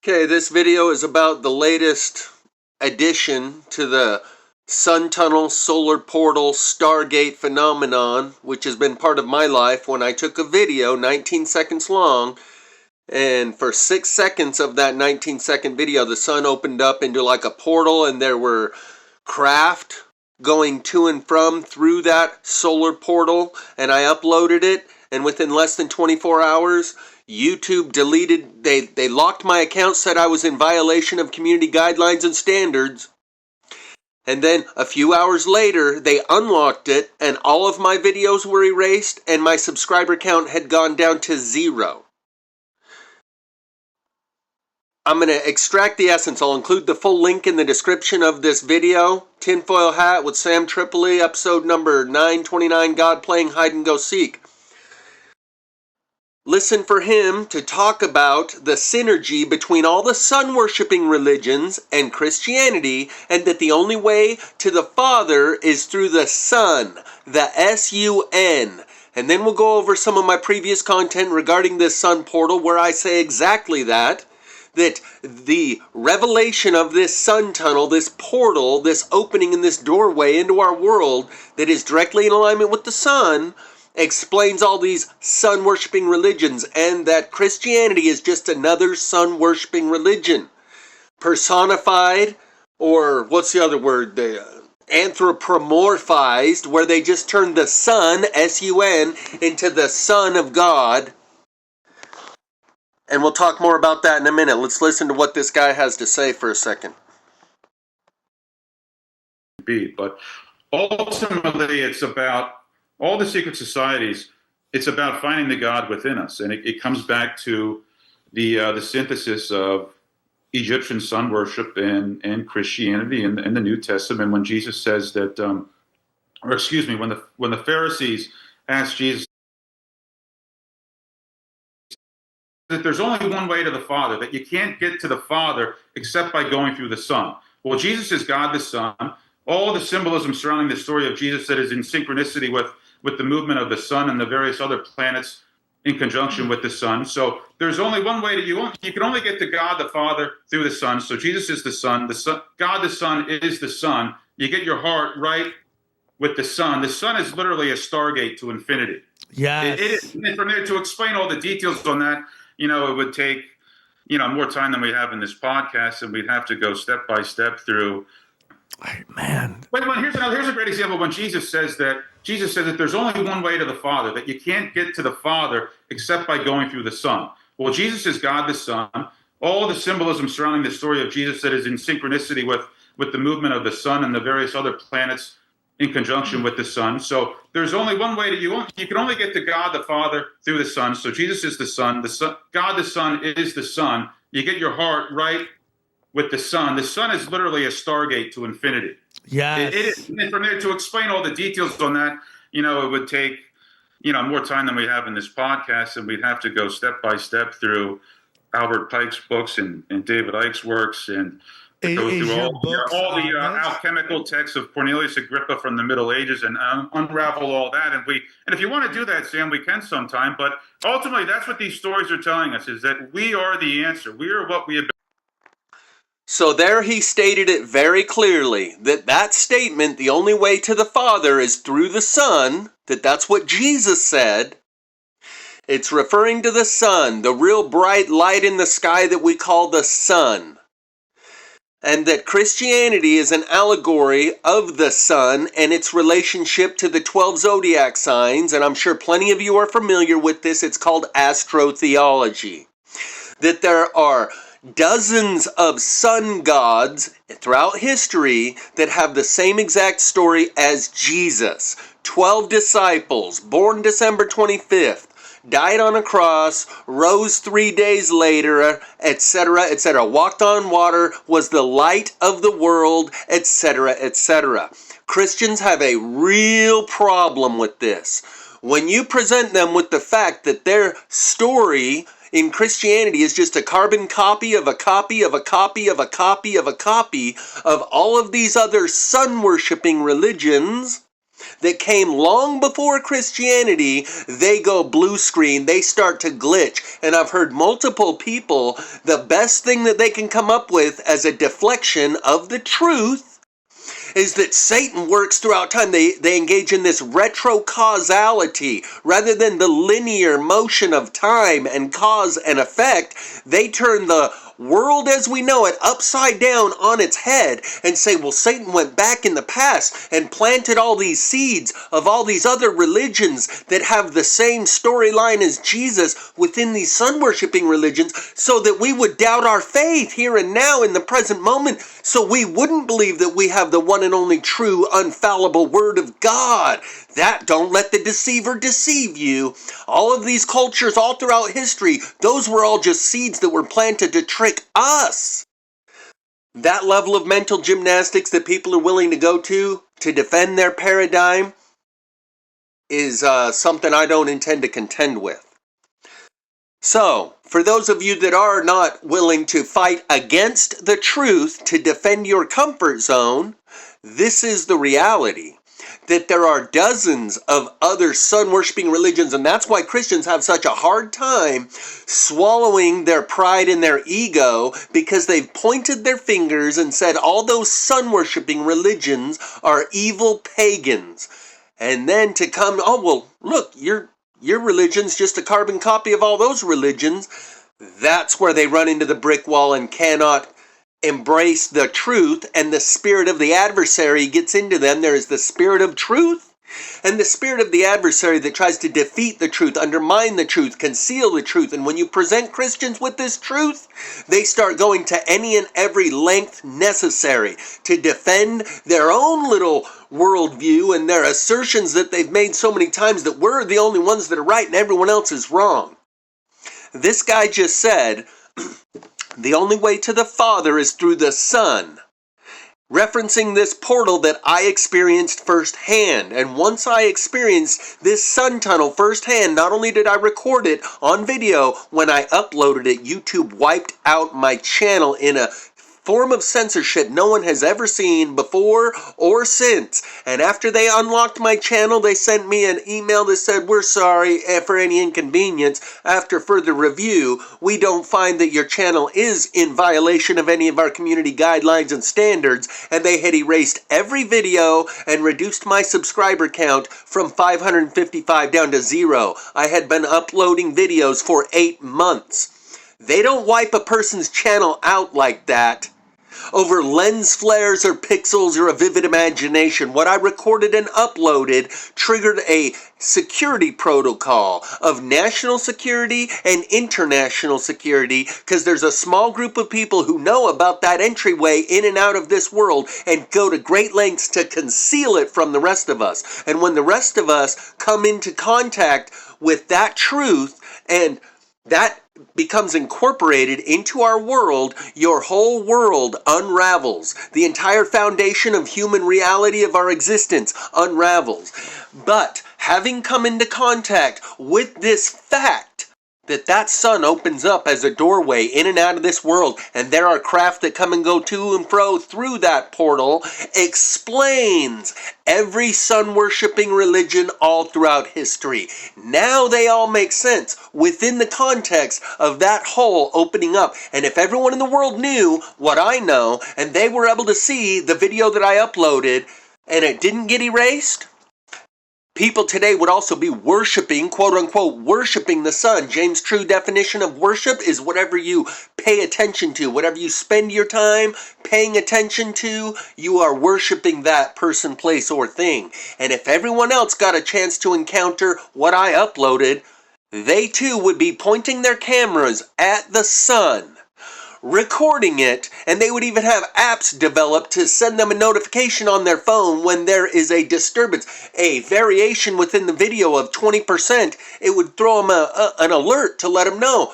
Okay, this video is about the latest addition to the sun tunnel, solar portal, Stargate phenomenon, which has been part of my life when I took a video 19 seconds long, and for 6 seconds of that 19-second video, the sun opened up into like a portal and there were craft going to and from through that solar portal, and I uploaded it, and within less than 24 hours, YouTube deleted, they locked my account, said I was in violation of community guidelines and standards. And then a few hours later, they unlocked it and all of my videos were erased and my subscriber count had gone down to 0. I'm going to extract the essence. I'll include the full link in the description of this video. Tinfoil Hat with Sam Tripoli, episode number 929, God Playing Hide and Go Seek. Listen for him to talk about the synergy between all the sun-worshipping religions and Christianity, and that the only way to the Father is through the Son, the S-U-N. And then we'll go over some of my previous content regarding this sun portal where I say exactly that the revelation of this sun tunnel, this portal, this opening in this doorway into our world that is directly in alignment with the sun, explains all these sun-worshipping religions, and that Christianity is just another sun-worshipping religion. Personified, or what's the other word? Anthropomorphized, where they just turned the sun, S-U-N, into the Son of God. And we'll talk more about that in a minute. Let's listen to what this guy has to say for a second. But ultimately, it's about all the secret societies. It's about finding the God within us, and it comes back to the synthesis of Egyptian sun worship and Christianity in the New Testament. When Jesus says that, when the Pharisees asked Jesus that there's only one way to the Father, that you can't get to the Father except by going through the Son. Well, Jesus is God the Son. All the symbolism surrounding the story of Jesus that is in synchronicity with the movement of the sun and the various other planets in conjunction with the sun. So there's only one way you can only get to God the Father through the Son. So Jesus is the Son. God the Son is the Son. You get your heart right with the Son. The Son is literally a stargate to infinity. Yes. It is. And from there, to explain all the details on that, it would take, more time than we have in this podcast, and we'd have to go step by step through. Man. Here's a great example. When Jesus says that there's only one way to the Father, that you can't get to the Father except by going through the Son. Well, Jesus is God the Son. All the symbolism surrounding the story of Jesus that is in synchronicity with the movement of the sun and the various other planets in conjunction with the Son. So there's only one way you can only get to God the Father through the Son. So Jesus is the Son. God the Son is the Son. You get your heart right with the Son. The Son is literally a stargate to infinity. Yes. It is. And from there, to explain all the details on that, it would take, more time than we have in this podcast, and we'd have to go step by step through Albert Pike's books and David Icke's works, and go through all the alchemical texts of Cornelius Agrippa from the Middle Ages and unravel all that. And if you want to do that, Sam, we can sometime. But ultimately, that's what these stories are telling us, is that we are the answer. We are what we have been. So there he stated it very clearly, that statement, the only way to the Father is through the Son, that's what Jesus said. It's referring to the sun, the real bright light in the sky that we call the sun. And that Christianity is an allegory of the sun and its relationship to the 12 zodiac signs, and I'm sure plenty of you are familiar with this. It's called astrotheology. That there are dozens of sun gods throughout history that have the same exact story as Jesus. 12 disciples, born December 25th, died on a cross, rose 3 days later, etc., etc. Walked on water, was the light of the world, etc., etc. Christians have a real problem with this. When you present them with the fact that their story in Christianity is just a carbon copy of a copy of a copy of a copy of a copy of all of these other sun-worshipping religions, that came long before Christianity, they go blue screen, they start to glitch. And I've heard multiple people, the best thing that they can come up with as a deflection of the truth is that Satan works throughout time. They engage in this retrocausality. Rather than the linear motion of time and cause and effect, they turn the world as we know it upside down on its head and say, well, Satan went back in the past and planted all these seeds of all these other religions that have the same storyline as Jesus within these sun-worshipping religions so that we would doubt our faith here and now in the present moment, so we wouldn't believe that we have the one and only true, unfallible Word of God. That don't let the deceiver deceive you. All of these cultures all throughout history, those were all just seeds that were planted to trick us. That level of mental gymnastics that people are willing to go to defend their paradigm is something I don't intend to contend with. So, for those of you that are not willing to fight against the truth to defend your comfort zone, this is the reality. That there are dozens of other sun-worshipping religions, and that's why Christians have such a hard time swallowing their pride and their ego, because they've pointed their fingers and said all those sun-worshipping religions are evil pagans. And then to come, oh, well, look, your religion's just a carbon copy of all those religions. That's where they run into the brick wall and cannot embrace the truth, and the spirit of the adversary gets into them. There is the spirit of truth and the spirit of the adversary that tries to defeat the truth, undermine the truth, conceal the truth. And when you present Christians with this truth, they start going to any and every length necessary to defend their own little worldview and their assertions that they've made so many times that we're the only ones that are right and everyone else is wrong. This guy just said, the only way to the Father is through the Son, referencing this portal that I experienced firsthand. And once I experienced this sun tunnel firsthand, not only did I record it on video, when I uploaded it, YouTube wiped out my channel in a form of censorship no one has ever seen before or since. And after they unlocked my channel, they sent me an email that said, we're sorry for any inconvenience. After further review, we don't find that your channel is in violation of any of our community guidelines and standards. And they had erased every video and reduced my subscriber count from 555 down to 0. I had been uploading videos for 8 months. They don't wipe a person's channel out like that over lens flares or pixels or a vivid imagination. What I recorded and uploaded triggered a security protocol of national security and international security, because there's a small group of people who know about that entryway in and out of this world and go to great lengths to conceal it from the rest of us. And when the rest of us come into contact with that truth and that becomes incorporated into our world, your whole world unravels. The entire foundation of human reality of our existence unravels. But having come into contact with this fact, that sun opens up as a doorway in and out of this world, and there are craft that come and go to and fro through that portal, explains every sun-worshipping religion all throughout history. Now they all make sense within the context of that hole opening up. And if everyone in the world knew what I know, and they were able to see the video that I uploaded, and it didn't get erased, people today would also be worshiping, quote-unquote, worshiping the sun. James' true definition of worship is whatever you pay attention to, whatever you spend your time paying attention to, you are worshiping that person, place, or thing. And if everyone else got a chance to encounter what I uploaded, they too would be pointing their cameras at the sun, recording it, and they would even have apps developed to send them a notification on their phone when there is a disturbance, a variation within the video of 20%. It would throw them an alert to let them know,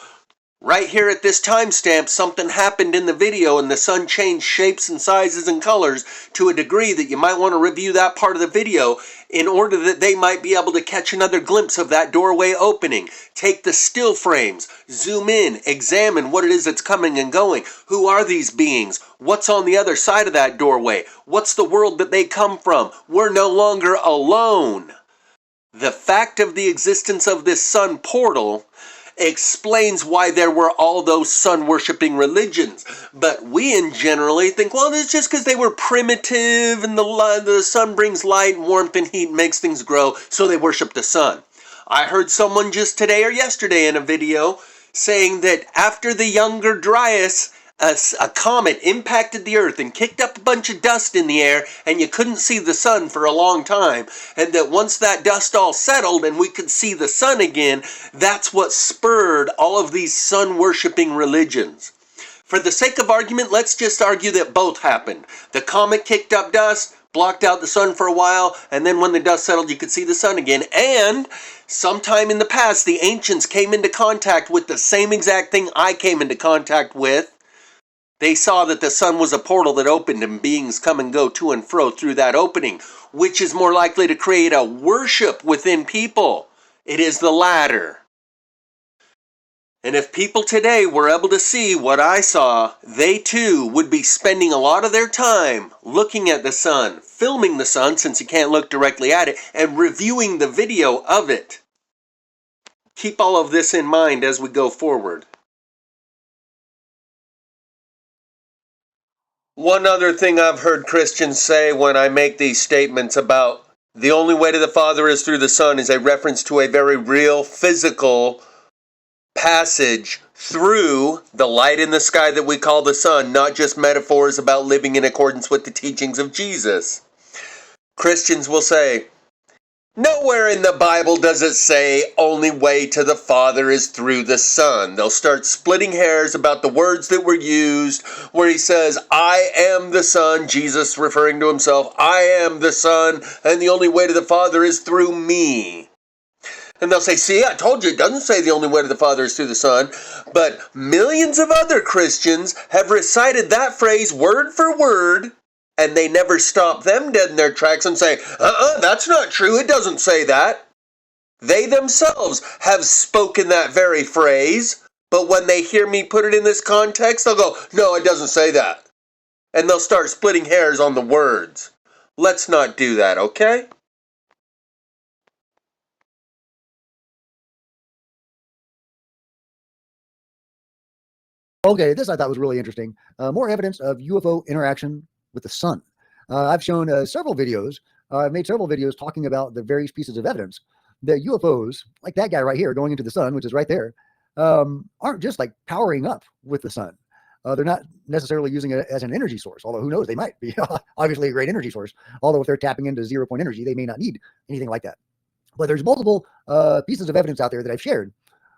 Right here at this timestamp, something happened in the video and the sun changed shapes and sizes and colors to a degree that you might want to review that part of the video in order that they might be able to catch another glimpse of that doorway opening. Take the still frames, zoom in, examine what it is that's coming and going. Who are these beings? What's on the other side of that doorway? What's the world that they come from? We're no longer alone. The fact of the existence of this sun portal explains why there were all those sun-worshipping religions. But we in generally think, well, it's just because they were primitive and the sun brings light and warmth and heat and makes things grow, so they worship the sun. I heard someone just today or yesterday in a video saying that after the Younger Dryas, a comet impacted the earth and kicked up a bunch of dust in the air and you couldn't see the sun for a long time, and that once that dust all settled and we could see the sun again, that's what spurred all of these sun-worshipping religions. For the sake of argument, let's just argue that both happened. The comet kicked up dust, blocked out the sun for a while, and then when the dust settled you could see the sun again. And sometime in the past the ancients came into contact with the same exact thing I came into contact with. They saw that the sun was a portal that opened and beings come and go to and fro through that opening, which is more likely to create a worship within people. It is the latter. And if people today were able to see what I saw, they too would be spending a lot of their time looking at the sun, filming the sun since you can't look directly at it, and reviewing the video of it. Keep all of this in mind as we go forward. One other thing I've heard Christians say when I make these statements about the only way to the Father is through the Son is a reference to a very real physical passage through the light in the sky that we call the sun, not just metaphors about living in accordance with the teachings of Jesus. Christians will say, nowhere in the Bible does it say only way to the Father is through the Son. They'll start splitting hairs about the words that were used, where he says, I am the Son, Jesus referring to himself, I am the Son, and the only way to the Father is through me. And they'll say, see, I told you it doesn't say the only way to the Father is through the Son. But millions of other Christians have recited that phrase word for word, and they never stop them dead in their tracks and say, that's not true, it doesn't say that. They themselves have spoken that very phrase, but when they hear me put it in this context, they'll go, no, it doesn't say that. And they'll start splitting hairs on the words. Let's not do that, okay? Okay, this I thought was really interesting. More evidence of UFO interaction with the sun. I've shown several videos. I've made several videos talking about the various pieces of evidence that UFOs, like that guy right here going into the sun, which is right there, aren't just like powering up with the sun. They're not necessarily using it as an energy source, although who knows, they might be obviously a great energy source. Although if they're tapping into 0-point energy, they may not need anything like that. But there's multiple pieces of evidence out there that I've shared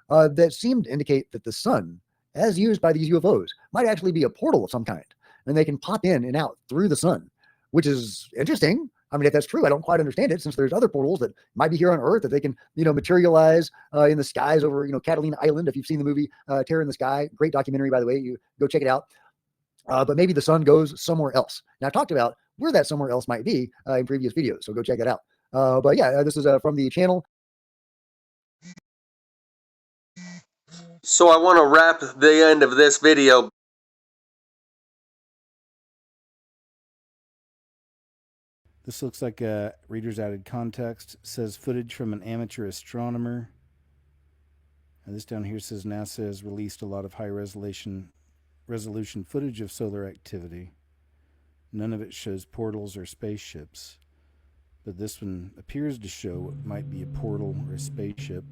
that seem to indicate that the sun, as used by these UFOs, might actually be a portal of some kind, and they can pop in and out through the sun, which is interesting. I mean, if that's true, I don't quite understand it, since there's other portals that might be here on Earth that they can, materialize in the skies over, Catalina Island. If you've seen the movie Terror in the Sky, great documentary, by the way, you go check it out. But maybe the sun goes somewhere else. Now, I've talked about where that somewhere else might be in previous videos, so go check it out. But yeah, this is from the channel. So I want to wrap the end of this video. This looks like a reader's added context. It says footage from an amateur astronomer. And this down here says NASA has released a lot of high resolution footage of solar activity. None of it shows portals or spaceships. But this one appears to show what might be a portal or a spaceship.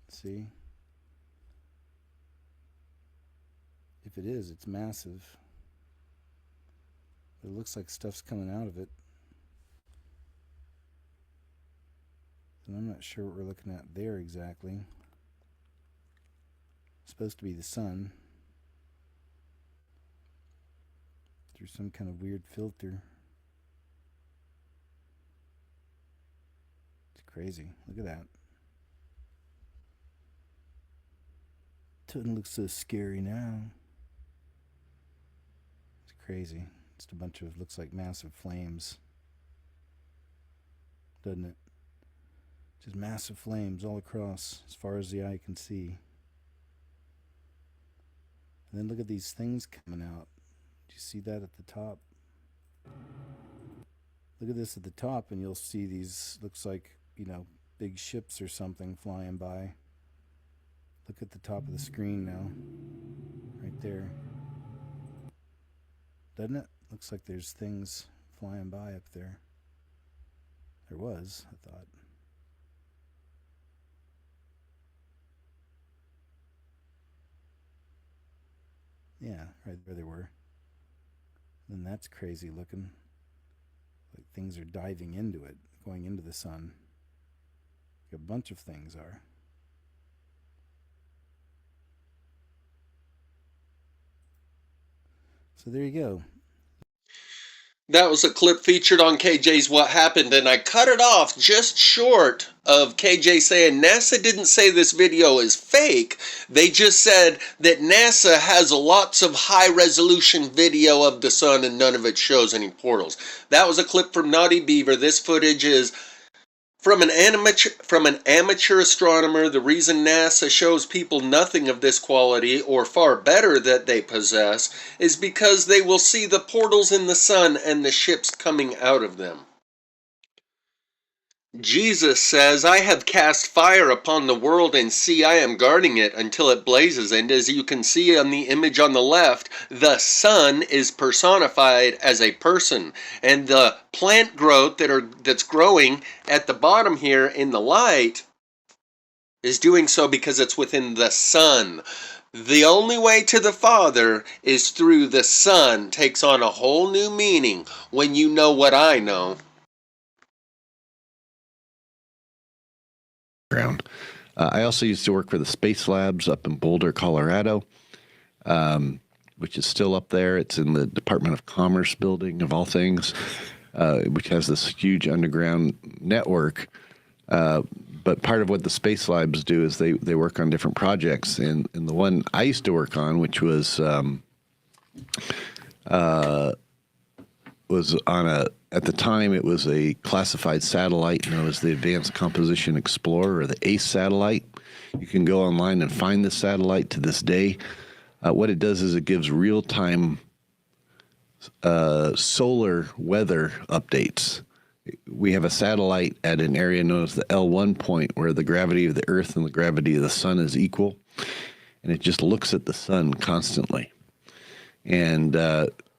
See? If it is, it's massive. It looks like stuff's coming out of it. And I'm not sure what we're looking at there exactly. It's supposed to be the sun through some kind of weird filter. Crazy. Look at that. Doesn't look so scary now. It's crazy. Just a bunch of, looks like massive flames. Doesn't it? Just massive flames all across as far as the eye can see. And then look at these things coming out. Do you see that at the top? Look at this at the top and you'll see these, looks like, you know, big ships or something flying by. Look at the top of the screen now. Right there. Doesn't it? Looks like there's things flying by up there. There was, I thought. Yeah, right there they were. And that's crazy looking. Like things are diving into it, going into the sun. Like a bunch of things are. So there you go. That was a clip featured on KJ's What Happened, and I cut it off just short of KJ saying NASA didn't say this video is fake. They just said that NASA has lots of high-resolution video of the sun and none of it shows any portals. That was a clip from Naughty Beaver. This footage is from an amateur astronomer. The reason NASA shows people nothing of this quality, or far better that they possess, is because they will see the portals in the sun and the ships coming out of them. Jesus says, I have cast fire upon the world, and see, I am guarding it until it blazes. And as you can see on the image on the left, the sun is personified as a person. And the plant growth that's growing at the bottom here in the light is doing so because it's within the sun. The only way to the Father is through the Son. Takes on a whole new meaning when you know what I know. I also used to work for the Space Labs up in Boulder, Colorado, which is still up there. It's in the Department of Commerce building, of all things, which has this huge underground network. But part of what the Space Labs do is they work on different projects. And the one I used to work on, which was on at the time, it was a classified satellite known as the Advanced Composition Explorer, or the ACE satellite. You can go online and find the satellite to this day. What it does is it gives real-time solar weather updates. We have a satellite at an area known as the L1 point, where the gravity of the Earth and the gravity of the sun is equal, and it just looks at the sun constantly. And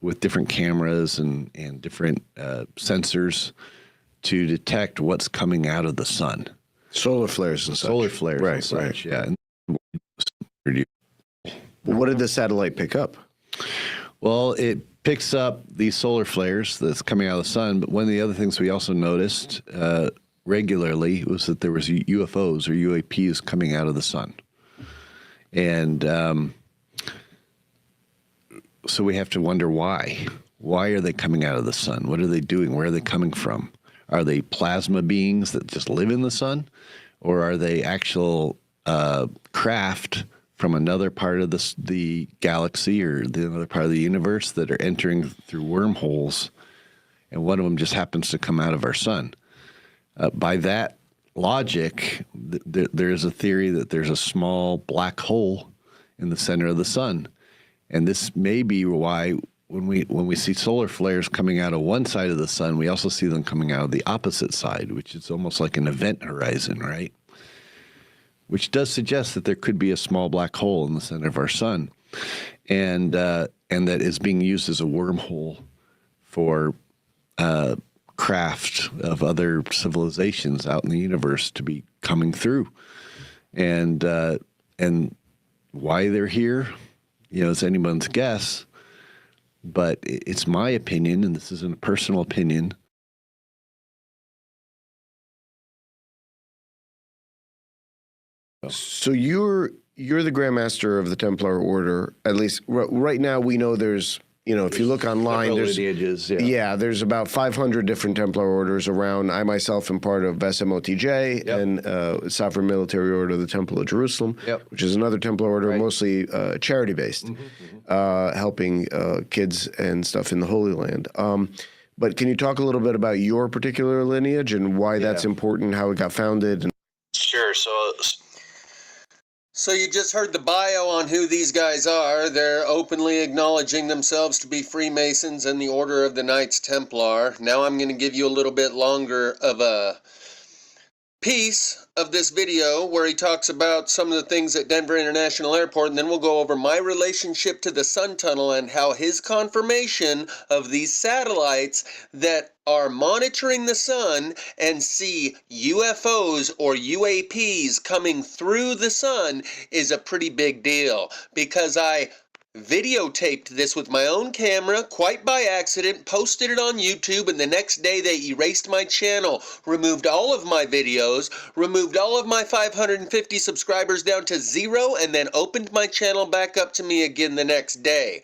with different cameras and different sensors to detect what's coming out of the sun. Solar flares and such. Solar flares right, and such, yeah. Well, what did the satellite pick up? Well, it picks up these solar flares that's coming out of the sun, but one of the other things we also noticed regularly was that there was UFOs or UAPs coming out of the sun. And so we have to wonder why. Why are they coming out of the sun? What are they doing? Where are they coming from? Are they plasma beings that just live in the sun? Or are they actual craft from another part of the galaxy or another part of the universe that are entering through wormholes, and one of them just happens to come out of our sun? By that logic, there is a theory that there's a small black hole in the center of the sun. And this may be why when we see solar flares coming out of one side of the sun, we also see them coming out of the opposite side, which is almost like an event horizon, right? Which does suggest that there could be a small black hole in the center of our sun, and that is being used as a wormhole for craft of other civilizations out in the universe to be coming through, and why they're here, it's anyone's guess, but it's my opinion, and this isn't a personal opinion. So you're the Grand Master of the Templar Order. At least right now, we know there's if you look online, Several there's lineages, yeah, there's about 500 different Templar orders around. I myself am part of SMOTJ and Sovereign Military Order of the Temple of Jerusalem, which is another Templar order, mostly charity-based, helping kids and stuff in the Holy Land. But can you talk a little bit about your particular lineage and why that's important, how it got founded? Sure. So you just heard the bio on who these guys are. They're openly acknowledging themselves to be Freemasons and the Order of the Knights Templar. Now I'm going to give you a little bit longer of a piece of this video where he talks about some of the things at Denver International Airport, and then we'll go over my relationship to the Sun Tunnel and how his confirmation of these satellites that are monitoring the sun and see UFOs or UAPs coming through the sun is a pretty big deal, because I videotaped this with my own camera quite by accident, posted it on YouTube, and the next day they erased my channel, removed all of my videos, removed all of my 550 subscribers down to 0, and then opened my channel back up to me again the next day.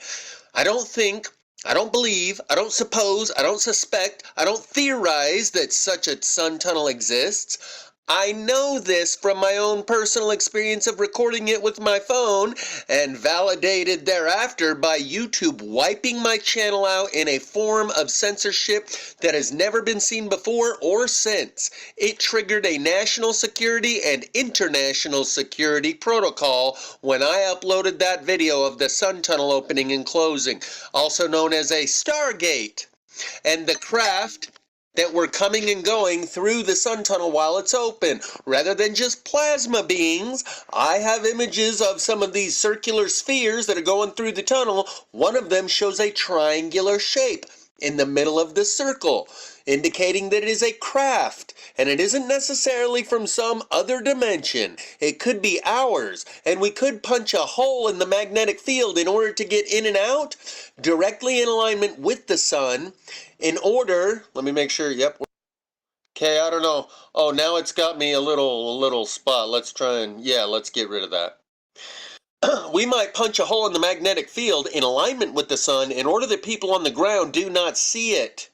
I don't think, I don't believe, I don't suppose, I don't suspect, I don't theorize that such a sun tunnel exists. I know this from my own personal experience of recording it with my phone, and validated thereafter by YouTube wiping my channel out in a form of censorship that has never been seen before or since. It triggered a national security and international security protocol when I uploaded that video of the sun tunnel opening and closing, also known as a Stargate, and the craft that we're coming and going through the sun tunnel while it's open. Rather than just plasma beings, I have images of some of these circular spheres that are going through the tunnel. One of them shows a triangular shape in the middle of the circle, indicating that it is a craft, and it isn't necessarily from some other dimension. It could be ours, and we could punch a hole in the magnetic field in order to get in and out, directly in alignment with the sun, in order, let me make sure, yep. Okay, I don't know. Oh, now it's got me a little spot. Let's try and, let's get rid of that. We might punch a hole in the magnetic field in alignment with the sun in order that people on the ground do not see it,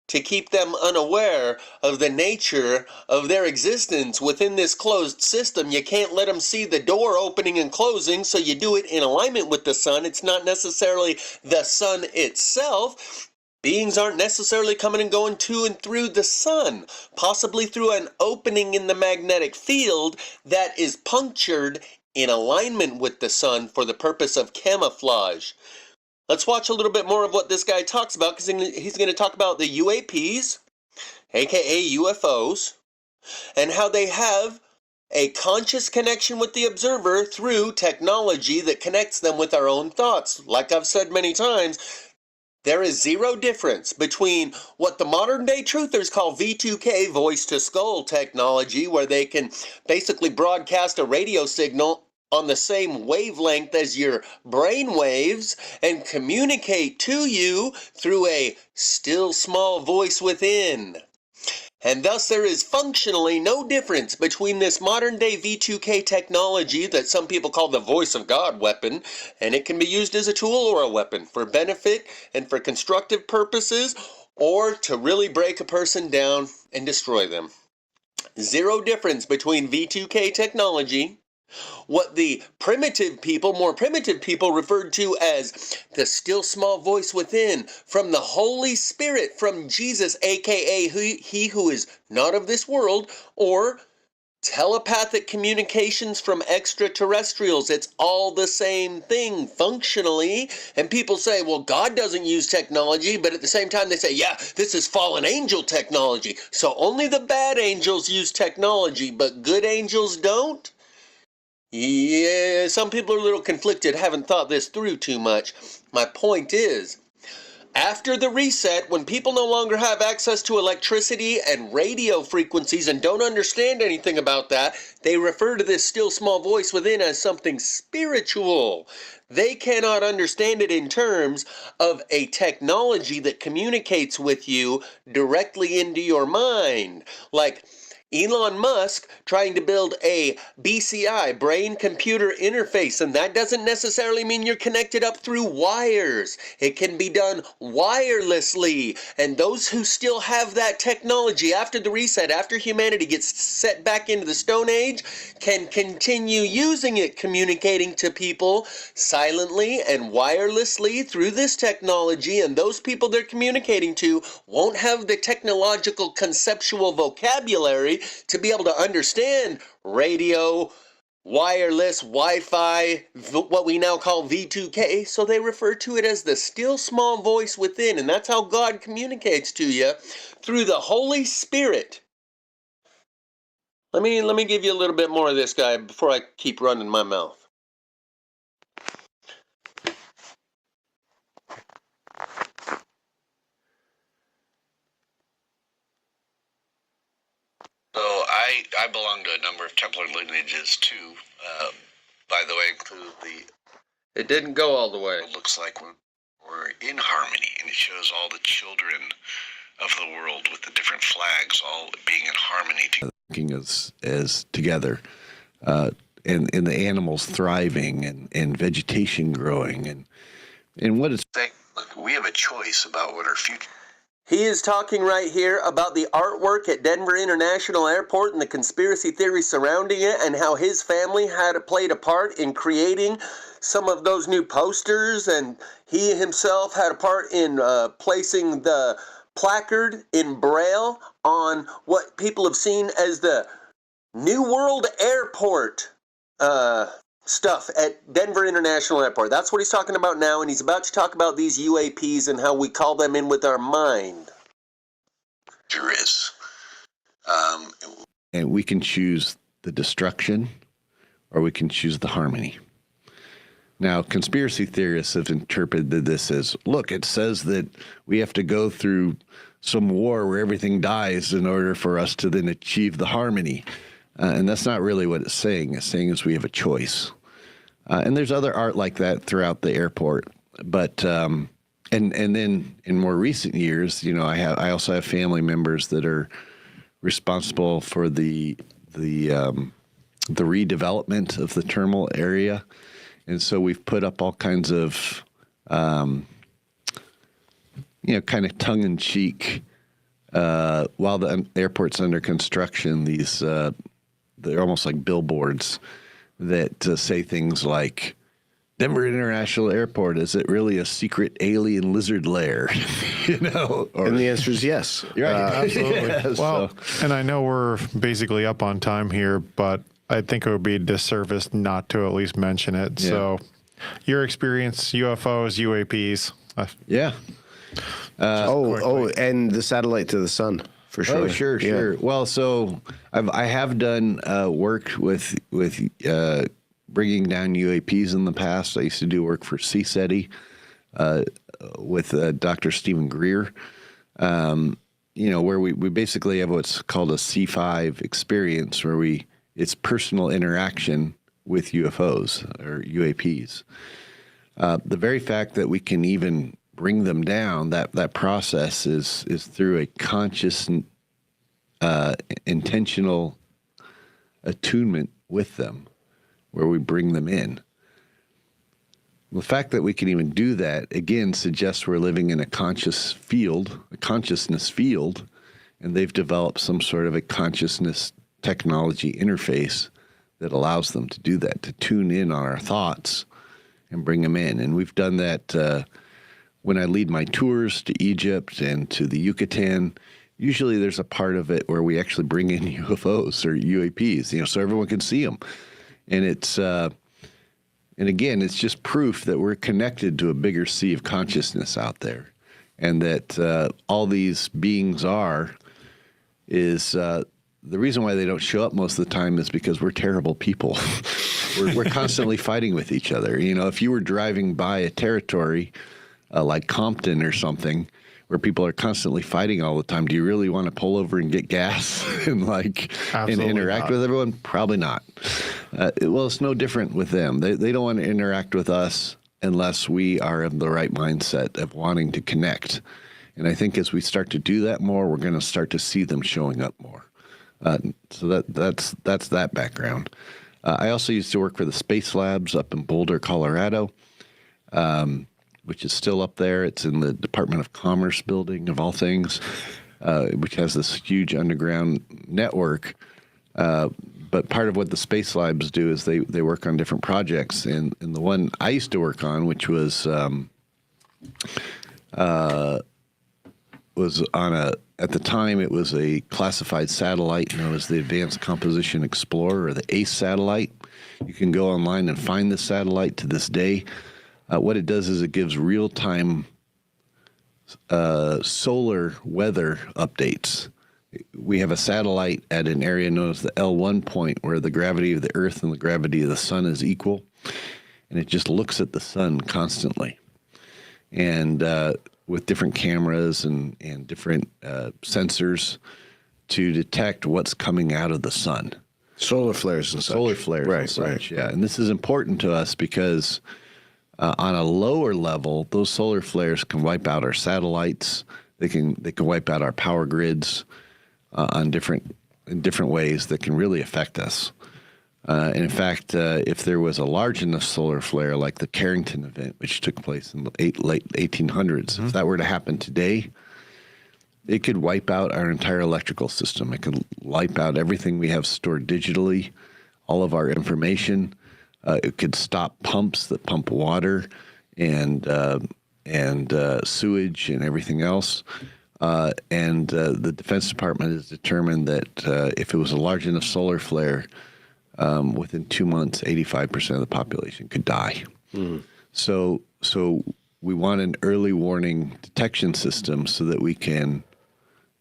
to keep them unaware of the nature of their existence within this closed system. You can't let them see the door opening and closing, so you do it in alignment with the sun. It's not necessarily the sun itself. Beings aren't necessarily coming and going to and through the sun, possibly through an opening in the magnetic field that is punctured in alignment with the sun for the purpose of camouflage. Let's watch a little bit more of what this guy talks about, because he's going to talk about the UAPs, aka UFOs, and how they have a conscious connection with the observer through technology that connects them with our own thoughts. Like I've said many times, there is zero difference between what the modern day truthers call V2K, voice to skull technology, where they can basically broadcast a radio signal on the same wavelength as your brain waves and communicate to you through a still small voice within. And thus there is functionally no difference between this modern day V2K technology that some people call the voice of God weapon, and it can be used as a tool or a weapon for benefit and for constructive purposes, or to really break a person down and destroy them. Zero difference between V2K technology, what the more primitive people referred to as the still small voice within, from the Holy Spirit, from Jesus, aka he who is not of this world, or telepathic communications from extraterrestrials. It's all the same thing functionally. And people say, well, God doesn't use technology, but at the same time they say, yeah, this is fallen angel technology, so only the bad angels use technology, but good angels don't? Yeah, some people are a little conflicted, haven't thought this through too much. My point is, after the reset, when people no longer have access to electricity and radio frequencies and don't understand anything about that, they refer to this still small voice within as something spiritual. They cannot understand it in terms of a technology that communicates with you directly into your mind. Like, Elon Musk trying to build a BCI, brain-computer interface, and that doesn't necessarily mean you're connected up through wires. It can be done wirelessly, and those who still have that technology after the reset, after humanity gets set back into the Stone Age, can continue using it, communicating to people silently and wirelessly through this technology, and those people they're communicating to won't have the technological conceptual vocabulary to be able to understand radio, wireless, Wi-Fi, what we now call V2K, so they refer to it as the still small voice within, and that's how God communicates to you through the Holy Spirit. Let me give you a little bit more of this guy before I keep running my mouth. So I belong to a number of Templar lineages too. By the way, include the. It didn't go all the way. It looks like we're in harmony, and it shows all the children of the world with the different flags all being in harmony together, as together, and the animals thriving and vegetation growing and what it's saying. Look, we have a choice about what our future. He is talking right here about the artwork at Denver International Airport and the conspiracy theories surrounding it, and how his family had played a part in creating some of those new posters, and he himself had a part in placing the placard in Braille on what people have seen as the New World Airport stuff at Denver International Airport. That's what he's talking about now, and he's about to talk about these UAPs and how we call them in with our mind. Sure is. And we can choose the destruction, or we can choose the harmony. Now, conspiracy theorists have interpreted this as, look, it says that we have to go through some war where everything dies in order for us to then achieve the harmony. And that's not really what it's saying. It's saying is we have a choice. And there's other art like that throughout the airport. But and then in more recent years, you know, I also have family members that are responsible for the redevelopment of the terminal area. And so we've put up all kinds of, kind of tongue-in-cheek, while the airport's under construction, these, they're almost like billboards that say things like, Denver International Airport, is it really a secret alien lizard lair? And the answer is yes. Right. Absolutely. Yeah, well, and I know we're basically up on time here, but I think it would be a disservice not to at least mention it. Yeah. So, your experience, UFOs, UAPs. Yeah. And the satellite to the sun, for sure. Oh, sure, Yeah. sure. Well, so I have done work with bringing down UAPs in the past. I used to do work for CSETI with Dr. Stephen Greer, where we basically have what's called a C5 experience, where it's personal interaction with UFOs or UAPs. The very fact that we can even bring them down, that process is through a conscious, intentional attunement with them, where we bring them in. The fact that we can even do that, again, suggests we're living in a consciousness field, and they've developed some sort of a consciousness technology interface that allows them to do that, to tune in on our thoughts and bring them in. And we've done that when I lead my tours to Egypt and to the Yucatan. Usually there's a part of it where we actually bring in UFOs or UAPs, so everyone can see them. And it's, and again, it's just proof that we're connected to a bigger sea of consciousness out there, and that all these beings is the reason why they don't show up most of the time is because we're terrible people. we're constantly fighting with each other. If you were driving by a territory like Compton or something, where people are constantly fighting all the time, do you really want to pull over and get gas and interact with everyone? Probably not. Well, it's no different with them. They don't want to interact with us unless we are in the right mindset of wanting to connect. And I think as we start to do that more, we're going to start to see them showing up more. So that's that background. I also used to work for the Space Labs up in Boulder, Colorado, which is still up there. It's in the Department of Commerce building, of all things, which has this huge underground network. But part of what the Space Labs do is they work on different projects. And the one I used to work on, which was on at the time, it was a classified satellite known as the Advanced Composition Explorer, or the ACE satellite. You can go online and find this satellite to this day. What it does is it gives real-time solar weather updates. We have a satellite at an area known as the L1 point, where the gravity of the Earth and the gravity of the sun is equal, and it just looks at the sun constantly. And with different cameras and different sensors to detect what's coming out of the sun. Solar flares and such. Solar flares and such, yeah. And this is important to us because on a lower level, those solar flares can wipe out our satellites. They can wipe out our power grids in different ways that can really affect us. And in fact, if there was a large enough solar flare like the Carrington event, which took place in the late 1800s, if that were to happen today, it could wipe out our entire electrical system. It could wipe out everything we have stored digitally, all of our information. It could stop pumps that pump water and sewage and everything else. And the Defense Department has determined that if it was a large enough solar flare, within 2 months, 85% of the population could die. So we want an early warning detection system so that we can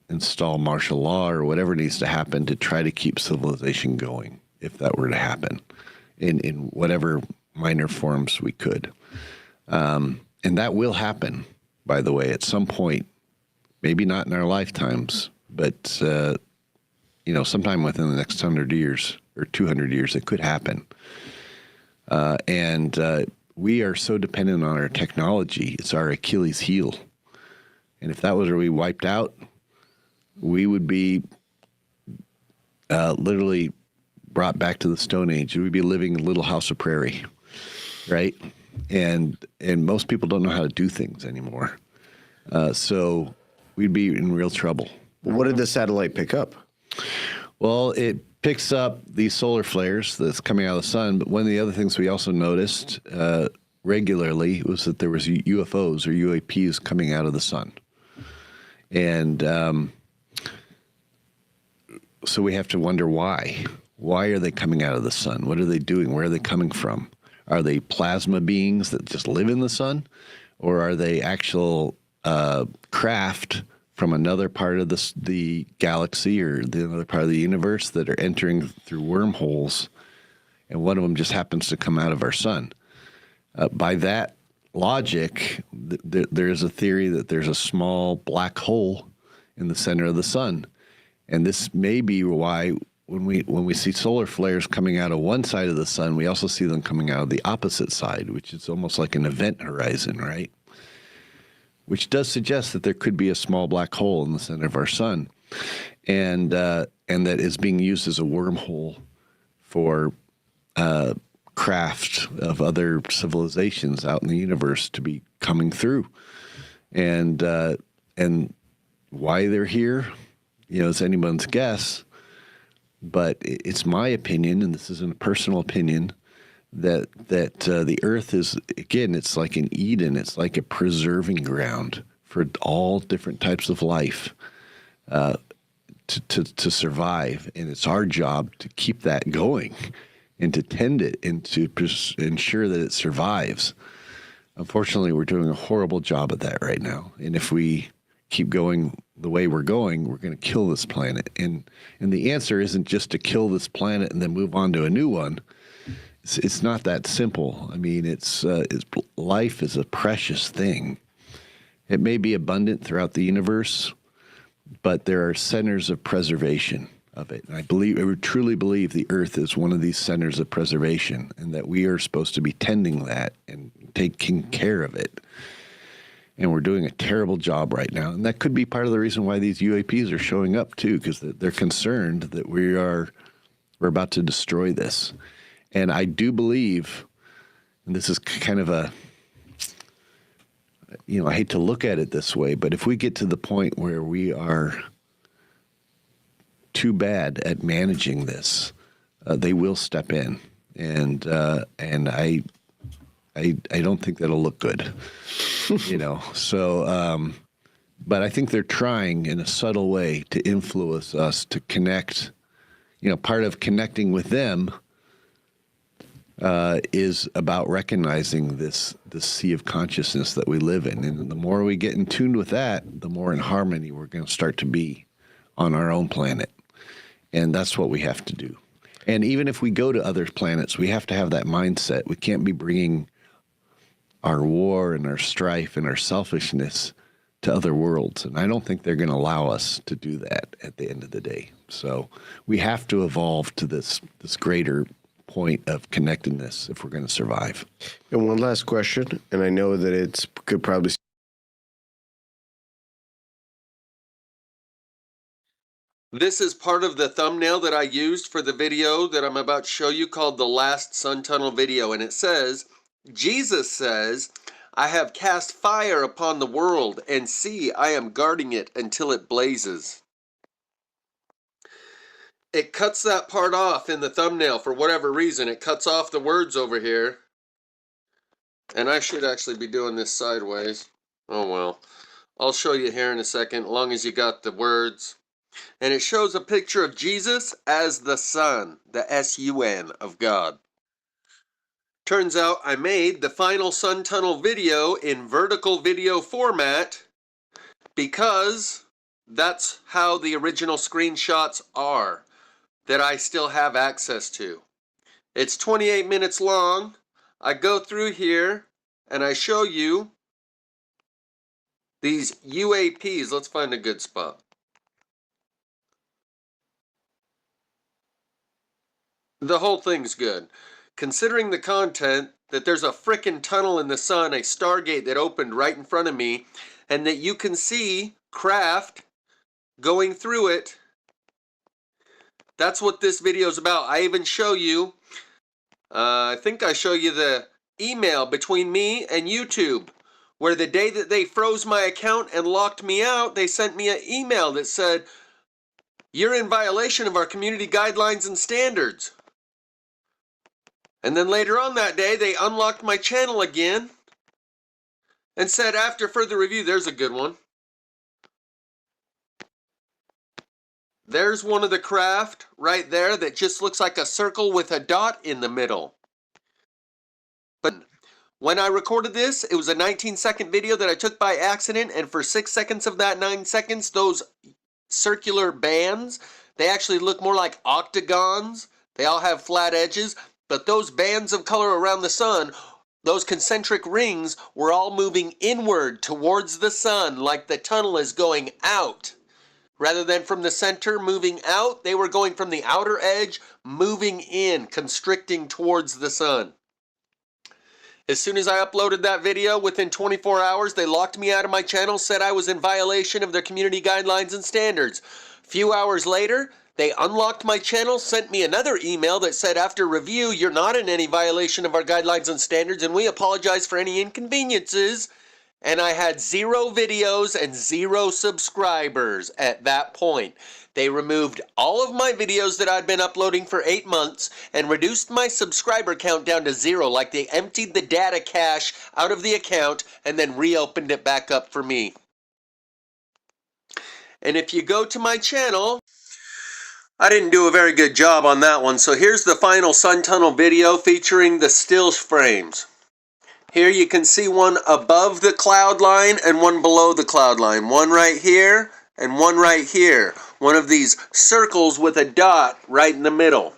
install martial law or whatever needs to happen to try to keep civilization going, if that were to happen, in whatever minor forms we could. And that will happen, by the way, at some point, maybe not in our lifetimes, but sometime within the next 100 years or 200 years, it could happen. And we are so dependent on our technology. It's our Achilles heel. And if that was to be wiped out, we would be literally brought back to the Stone Age. We'd be living in Little House of Prairie, right? And most people don't know how to do things anymore. So we'd be in real trouble. What did the satellite pick up? Well, it picks up these solar flares that's coming out of the sun. But one of the other things we also noticed regularly was that there was UFOs or UAPs coming out of the sun. And so we have to wonder why. Why are they coming out of the sun? What are they doing? Where are they coming from? Are they plasma beings that just live in the sun? Or are they actual craft from another part of the galaxy or another part of the universe that are entering through wormholes, and one of them just happens to come out of our sun? By that logic, there is a theory that there's a small black hole in the center of the sun, and this may be why when we see solar flares coming out of one side of the sun, we also see them coming out of the opposite side, which is almost like an event horizon, right? Which does suggest that there could be a small black hole in the center of our sun, and that is being used as a wormhole for craft of other civilizations out in the universe to be coming through, and why they're here, is anyone's guess. But it's my opinion, and this isn't a personal opinion, that the earth is, again, it's like an Eden. It's like a preserving ground for all different types of life to survive. And it's our job to keep that going and to tend it and to ensure that it survives. Unfortunately, we're doing a horrible job of that right now. And if we keep going the way we're going, we're going to kill this planet. And the answer isn't just to kill this planet and then move on to a new one. It's not that simple. I mean, it's life is a precious thing. It may be abundant throughout the universe, but there are centers of preservation of it. And I truly believe the Earth is one of these centers of preservation, and that we are supposed to be tending that and taking care of it. And we're doing a terrible job right now. And that could be part of the reason why these UAPs are showing up too, because they're concerned that we're about to destroy this. And I do believe, and this is kind of a, I hate to look at it this way, but if we get to the point where we are too bad at managing this, they will step in. And I don't think that'll look good, So, but I think they're trying in a subtle way to influence us to connect. Part of connecting with them is about recognizing this sea of consciousness that we live in, and the more we get in tune with that, the more in harmony we're going to start to be on our own planet, and that's what we have to do. And even if we go to other planets, we have to have that mindset. We can't be bringing our war and our strife and our selfishness to other worlds. And I don't think they're going to allow us to do that at the end of the day. So we have to evolve to this greater point of connectedness if we're going to survive. And one last question, and I know that it could probably... This is part of the thumbnail that I used for the video that I'm about to show you, called The Last Sun Tunnel Video. And it says, Jesus says, I have cast fire upon the world, and see, I am guarding it until it blazes. It cuts that part off in the thumbnail for whatever reason. It cuts off the words over here. And I should actually be doing this sideways. Oh well. I'll show you here in a second, as long as you got the words. And it shows a picture of Jesus as the Son, the S-U-N of God. Turns out I made the final sun tunnel video in vertical video format because that's how the original screenshots are that I still have access to. It's 28 minutes long. I go through here and I show you these UAPs. Let's find a good spot. The whole thing's good. Considering the content, that there's a frickin' tunnel in the sun, a stargate that opened right in front of me, and that you can see craft going through it. That's what this video is about. I even show you, I think I show you the email between me and YouTube, where the day that they froze my account and locked me out, they sent me an email that said, you're in violation of our community guidelines and standards. And then later on that day, they unlocked my channel again and said, after further review, there's a good one. There's one of the craft right there that just looks like a circle with a dot in the middle. But when I recorded this, it was a 19-second video that I took by accident, and for 6 seconds of that 9 seconds, those circular bands, they actually look more like octagons. They all have flat edges. But those bands of color around the sun, those concentric rings, were all moving inward towards the sun, like the tunnel is going out. Rather than from the center moving out, they were going from the outer edge, moving in, constricting towards the sun. As soon as I uploaded that video, within 24 hours, they locked me out of my channel, said I was in violation of their community guidelines and standards. A few hours later, they unlocked my channel, sent me another email that said, after review, you're not in any violation of our guidelines and standards, and we apologize for any inconveniences. And I had 0 videos and 0 subscribers at that point. They removed all of my videos that I'd been uploading for 8 months and reduced my subscriber count down to 0, like they emptied the data cache out of the account and then reopened it back up for me. And if you go to my channel, I didn't do a very good job on that one, so here's the final sun tunnel video featuring the still frames. Here you can see one above the cloud line and one below the cloud line. One right here and one right here. One of these circles with a dot right in the middle.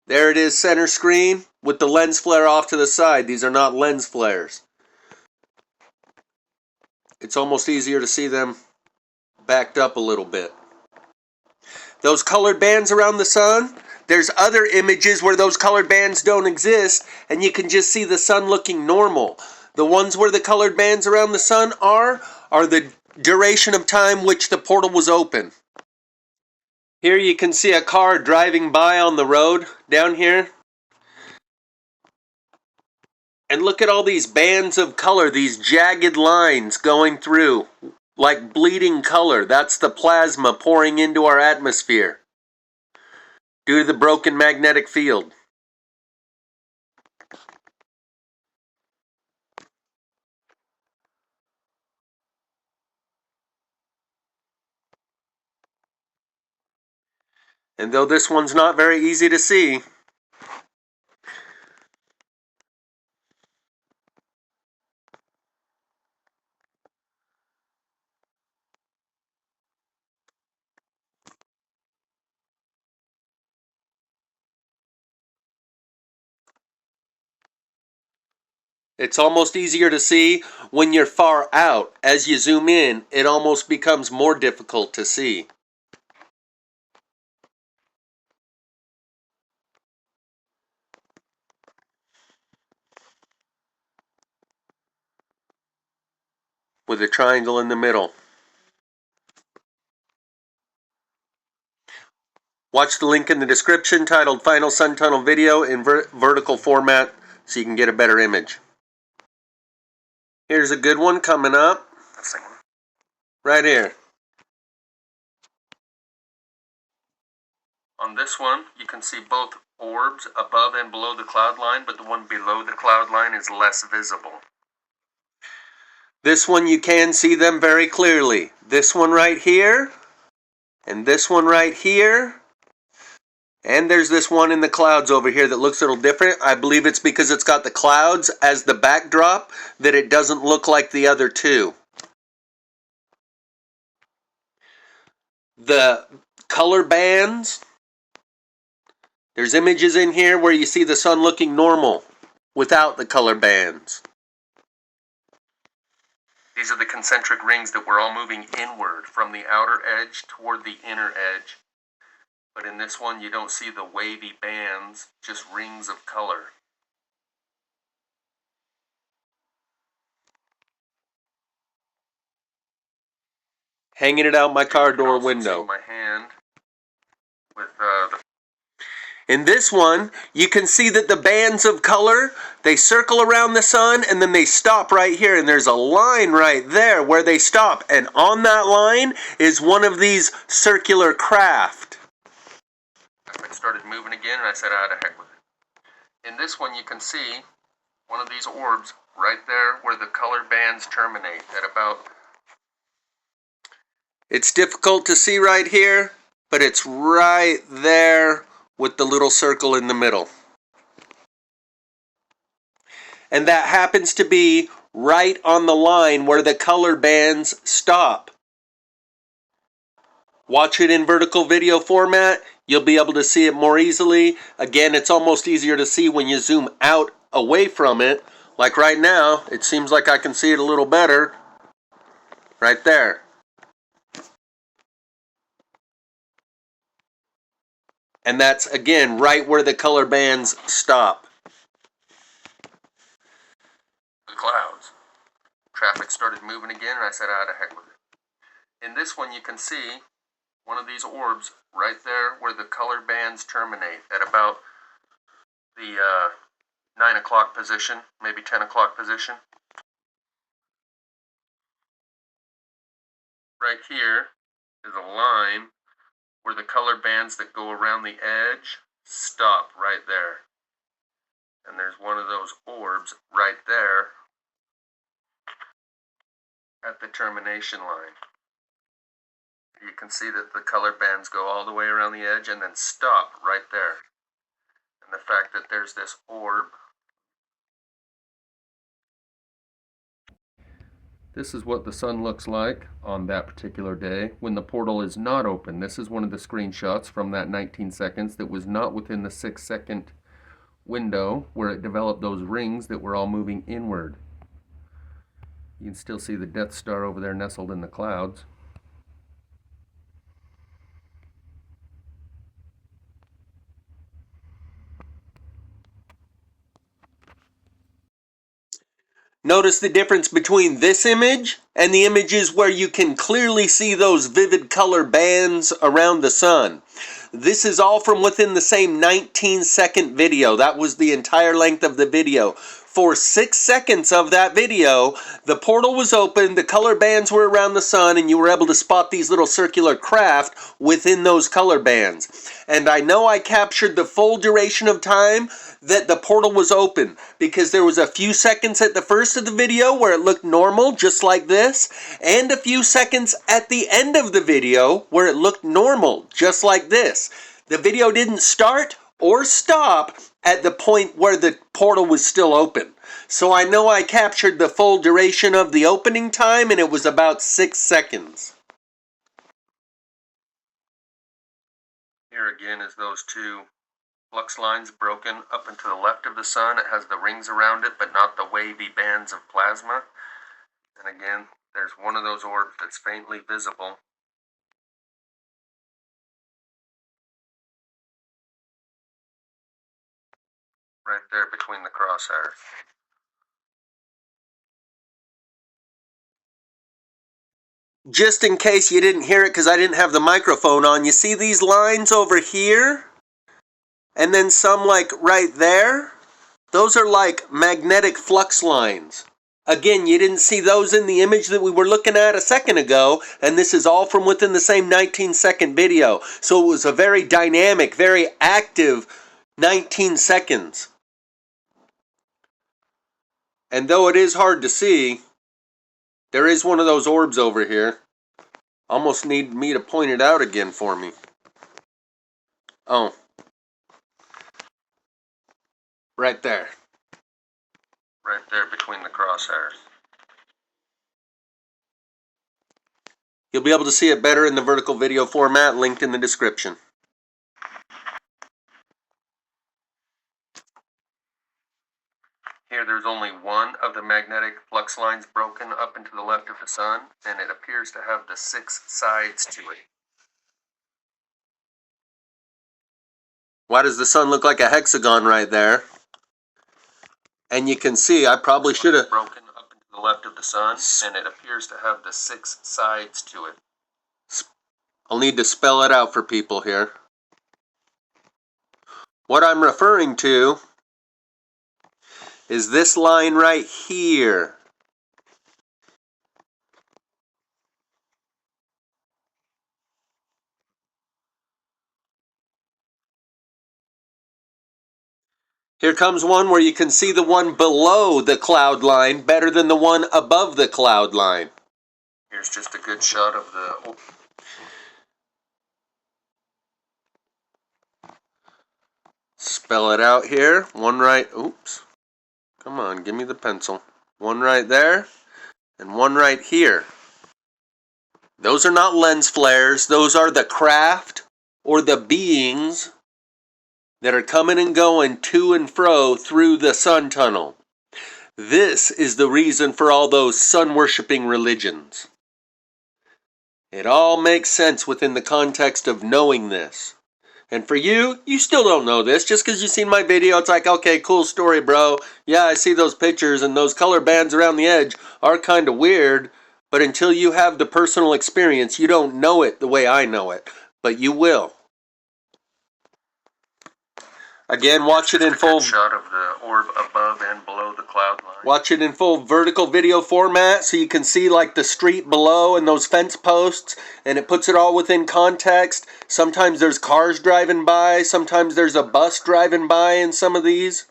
There it is, center screen with the lens flare off to the side. These are not lens flares. It's almost easier to see them backed up a little bit. Those colored bands around the sun, there's other images where those colored bands don't exist and you can just see the sun looking normal. The ones where the colored bands around the sun are the duration of time which the portal was open. Here you can see a car driving by on the road down here. And look at all these bands of color, these jagged lines going through, like bleeding color. That's the plasma pouring into our atmosphere due to the broken magnetic field. And though this one's not very easy to see, it's almost easier to see when you're far out. As you zoom in, it almost becomes more difficult to see. With a triangle in the middle. Watch the link in the description titled Final Sun Tunnel Video in vertical format so you can get a better image. Here's a good one coming up. Right here. On this one, you can see both orbs above and below the cloud line, but the one below the cloud line is less visible. This one you can see them very clearly. This one right here, and this one right here, and there's this one in the clouds over here that looks a little different. I believe it's because it's got the clouds as the backdrop that it doesn't look like the other two. The color bands, there's images in here where you see the sun looking normal without the color bands. These are the concentric rings that we're all moving inward from the outer edge toward the inner edge. But in this one, you don't see the wavy bands, just rings of color. Hanging it out my car door window. My hand with In this one, you can see that the bands of color, they circle around the sun and then they stop right here. And there's a line right there where they stop. And on that line is one of these circular craft. It started moving again and I said, ah, to heck with it. In this one, you can see one of these orbs right there where the color bands terminate at about... It's difficult to see right here, but it's right there with the little circle in the middle. And that happens to be right on the line where the color bands stop. Watch it in vertical video format. You'll be able to see it more easily. Again, it's almost easier to see when you zoom out away from it. Like right now, it seems like I can see it a little better. Right there. And that's, again, right where the color bands stop. The clouds. Traffic started moving again, and I said, ah, to heck with it. In this one, you can see one of these orbs right there where the color bands terminate at about the 9 o'clock position, maybe 10 o'clock position. Right here is a line where the color bands that go around the edge stop right there. And there's one of those orbs right there at the termination line. You can see that the color bands go all the way around the edge and then stop right there. And the fact that there's this orb. This is what the sun looks like on that particular day when the portal is not open. This is one of the screenshots from that 19 seconds that was not within the 6-second window where it developed those rings that were all moving inward. You can still see the Death Star over there nestled in the clouds. Notice the difference between this image and the images where you can clearly see those vivid color bands around the sun. This is all from within the same 19-second video. That was the entire length of the video. For 6 seconds of that video, the portal was open, the color bands were around the sun, and you were able to spot these little circular craft within those color bands. And I know I captured the full duration of time that the portal was open, because there was a few seconds at the first of the video where it looked normal, just like this, and a few seconds at the end of the video where it looked normal, just like this. The video didn't start or stop at the point where the portal was still open. So I know I captured the full duration of the opening time, and it was about 6 seconds. Here again is those two flux lines broken up and to the left of the sun. It has the rings around it, but not the wavy bands of plasma. And again, there's one of those orbs that's faintly visible. Right there between the crosshairs. Just in case you didn't hear it because I didn't have the microphone on, you see these lines over here? And then some like right there? Those are like magnetic flux lines. Again, you didn't see those in the image that we were looking at a second ago, and this is all from within the same 19-second video. So it was a very dynamic, very active 19 seconds. And though it is hard to see, there is one of those orbs over here. Almost need me to point it out again for me. Oh. Right there. Right there between the crosshairs. You'll be able to see it better in the vertical video format linked in the description. Here there's only one of the magnetic flux lines broken up and to the left of the sun, and it appears to have the 6 sides to it. Why does the sun look like a hexagon right there? And you can see, I probably should have broken up and to the left of the sun, and it appears to have the 6 sides to it. I'll need to spell it out for people here. What I'm referring to is this line right here. Here comes one where you can see the one below the cloud line better than the one above the cloud line. Here's just a good shot of the... Spell it out here. One right... Oops. Come on, give me the pencil. One right there, and one right here. Those are not lens flares. Those are the craft or the beings that are coming and going to and fro through the sun tunnel. This is the reason for all those sun-worshipping religions. It all makes sense within the context of knowing this. And for you, you still don't know this. Just because you've seen my video, it's like, okay, cool story, bro. Yeah, I see those pictures, and those color bands around the edge are kind of weird. But until you have the personal experience, you don't know it the way I know it. But you will. Again, watch it in full shot of the orb above and below the cloud line. Watch it in full vertical video format so you can see like the street below and those fence posts, and it puts it all within context. Sometimes there's cars driving by, sometimes there's a bus driving by in some of these.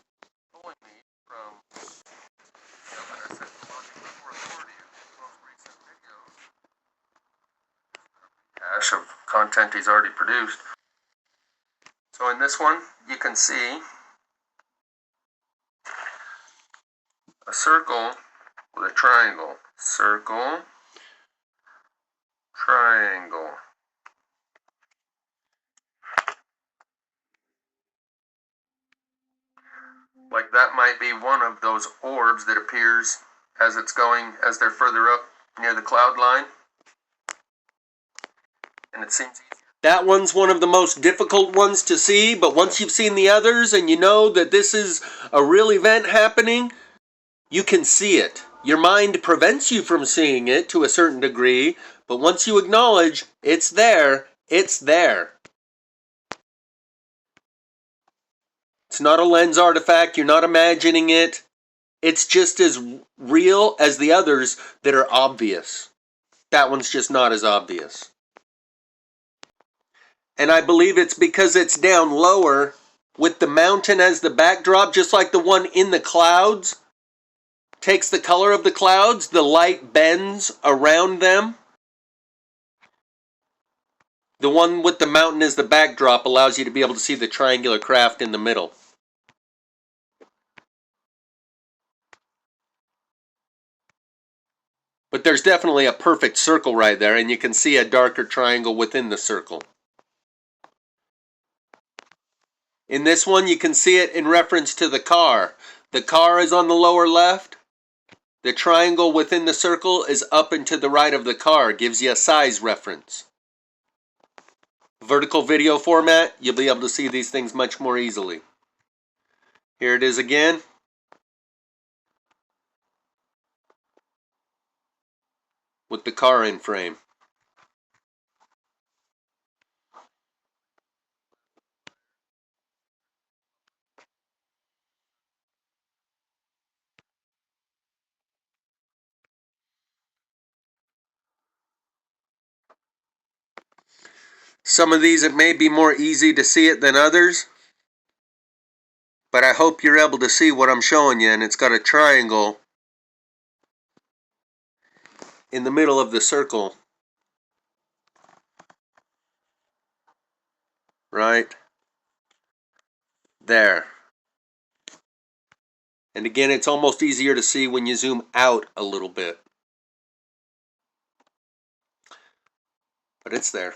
Cache of content he's already produced. So in this one, you can see a circle with a triangle. Circle, triangle. Like that might be one of those orbs that appears as as they're further up near the cloud line. And it seems easy. That one's one of the most difficult ones to see, but once you've seen the others and you know that this is a real event happening, You can see it. Your mind prevents you from seeing it to a certain degree, but once you acknowledge it's there, it's there. It's not a lens artifact. You're not imagining it. It's just as real as the others that are obvious. That one's just not as obvious. And I believe it's because it's down lower with the mountain as the backdrop, just like the one in the clouds takes the color of the clouds, the light bends around them. The one with the mountain as the backdrop allows you to be able to see the triangular craft in the middle. But there's definitely a perfect circle right there, and you can see a darker triangle within the circle. In this one, you can see it in reference to the car. The car is on the lower left. The triangle within the circle is up and to the right of the car. Gives you a size reference. Vertical video format, you'll be able to see these things much more easily. Here it is again. With the car in frame. Some of these, it may be more easy to see it than others, but I hope you're able to see what I'm showing you, and it's got a triangle in the middle of the circle. Right there. And again, it's almost easier to see when you zoom out a little bit. But it's there.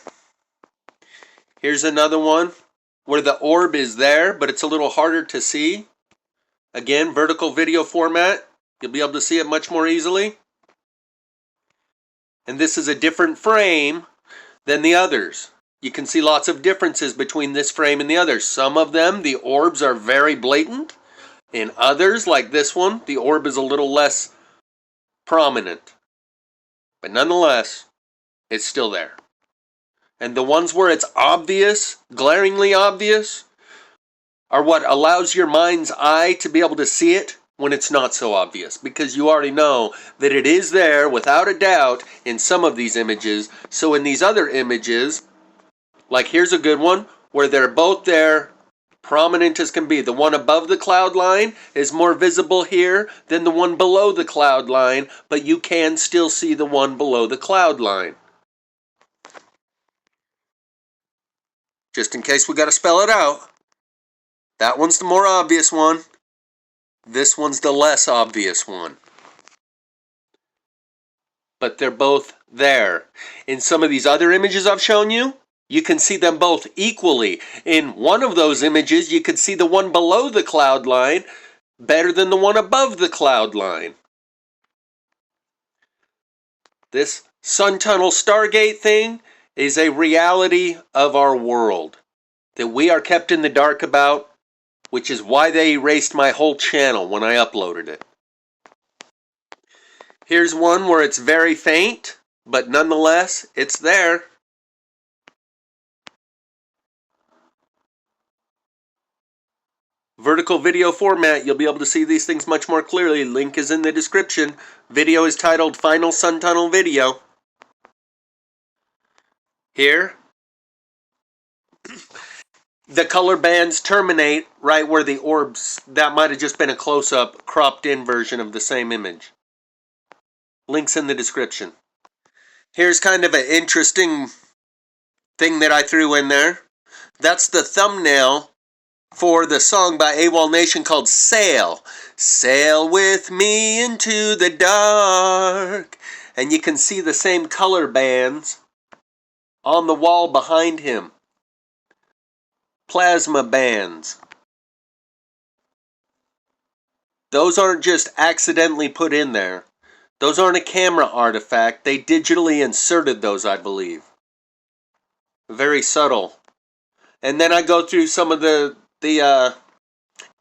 Here's another one where the orb is there, but it's a little harder to see. Again, vertical video format. You'll be able to see it much more easily. And this is a different frame than the others. You can see lots of differences between this frame and the others. Some of them, the orbs are very blatant. In others, like this one, the orb is a little less prominent. But nonetheless, it's still there. And the ones where it's obvious, glaringly obvious, are what allows your mind's eye to be able to see it when it's not so obvious. Because you already know that it is there without a doubt in some of these images. So in these other images, like here's a good one, where they're both there, prominent as can be. The one above the cloud line is more visible here than the one below the cloud line, but you can still see the one below the cloud line. Just in case we got to spell it out. That one's the more obvious one. This one's the less obvious one. But they're both there. In some of these other images I've shown you, you can see them both equally. In one of those images, you can see the one below the cloud line better than the one above the cloud line. This sun tunnel Stargate thing is a reality of our world that we are kept in the dark about, which is why they erased my whole channel when I uploaded it. Here's one where it's very faint, but nonetheless, it's there. Vertical video format, you'll be able to see these things much more clearly. Link is in the description. Video is titled Final Sun Tunnel Video. Here, the color bands terminate right where the orbs, that might have just been a close-up, cropped-in version of the same image. Link's in the description. Here's kind of an interesting thing that I threw in there. That's the thumbnail for the song by awolnation called Sail. Sail with me into the dark. And you can see the same color bands on the wall behind him. Plasma bands. Those aren't just accidentally put in there. Those aren't a camera artifact. They digitally inserted those, I believe. Very subtle. And then I go through some of the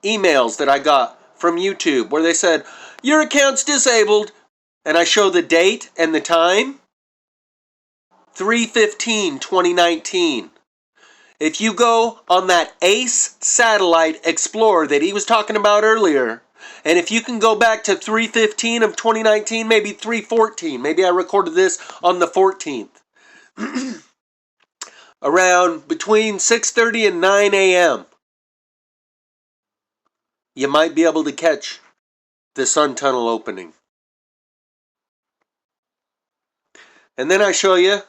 emails that I got from YouTube where they said, your account's disabled. And I show the date and the time. 3/15/2019. If you go on that ACE satellite explorer that he was talking about earlier, and if you can go back to 3/15 of 2019, maybe 3/14, maybe I recorded this on the 14th, around between 6:30 and 9 a.m., you might be able to catch the sun tunnel opening. And then I show you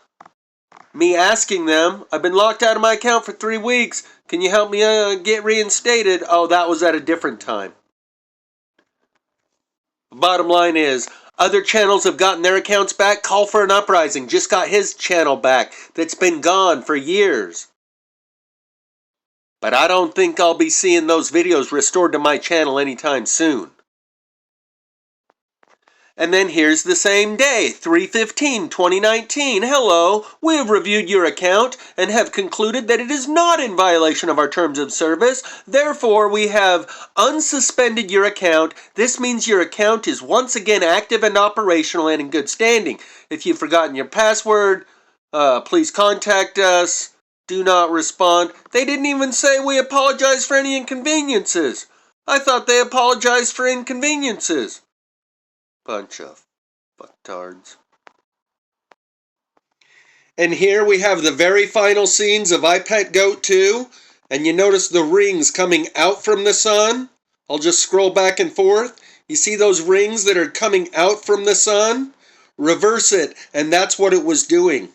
me asking them, I've been locked out of my account for 3 weeks. Can you help me get reinstated? Oh, that was at a different time. Bottom line is, other channels have gotten their accounts back. Call for an Uprising just got his channel back that's been gone for years. But I don't think I'll be seeing those videos restored to my channel anytime soon. And then here's the same day, 3/15/2019. Hello, we have reviewed your account and have concluded that it is not in violation of our terms of service. Therefore, we have unsuspended your account. This means your account is once again active and operational and in good standing. If you've forgotten your password, please contact us. Do not respond. They didn't even say we apologize for any inconveniences. I thought they apologized for inconveniences. Bunch of fucktards. And here we have the very final scenes of I Pet Goat 2. And you notice the rings coming out from the sun. I'll just scroll back and forth. You see those rings that are coming out from the sun? Reverse it, and that's what it was doing.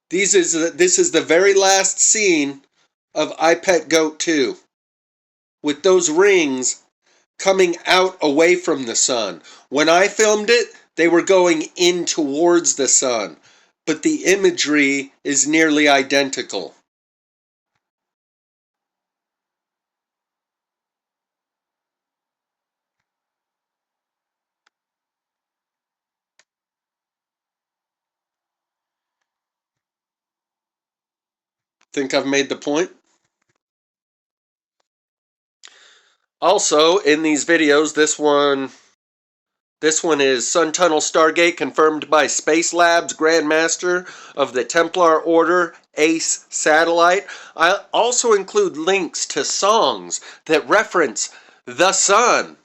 This is the very last scene of I Pet Goat 2. With those rings coming out away from the sun. When I filmed it, they were going in towards the sun, but the imagery is nearly identical. Think I've made the point? Also, in these videos, this one is Sun Tunnel Stargate confirmed by Space Labs Grand Master of the Templar Order ACE satellite. I also include links to songs that reference the sun,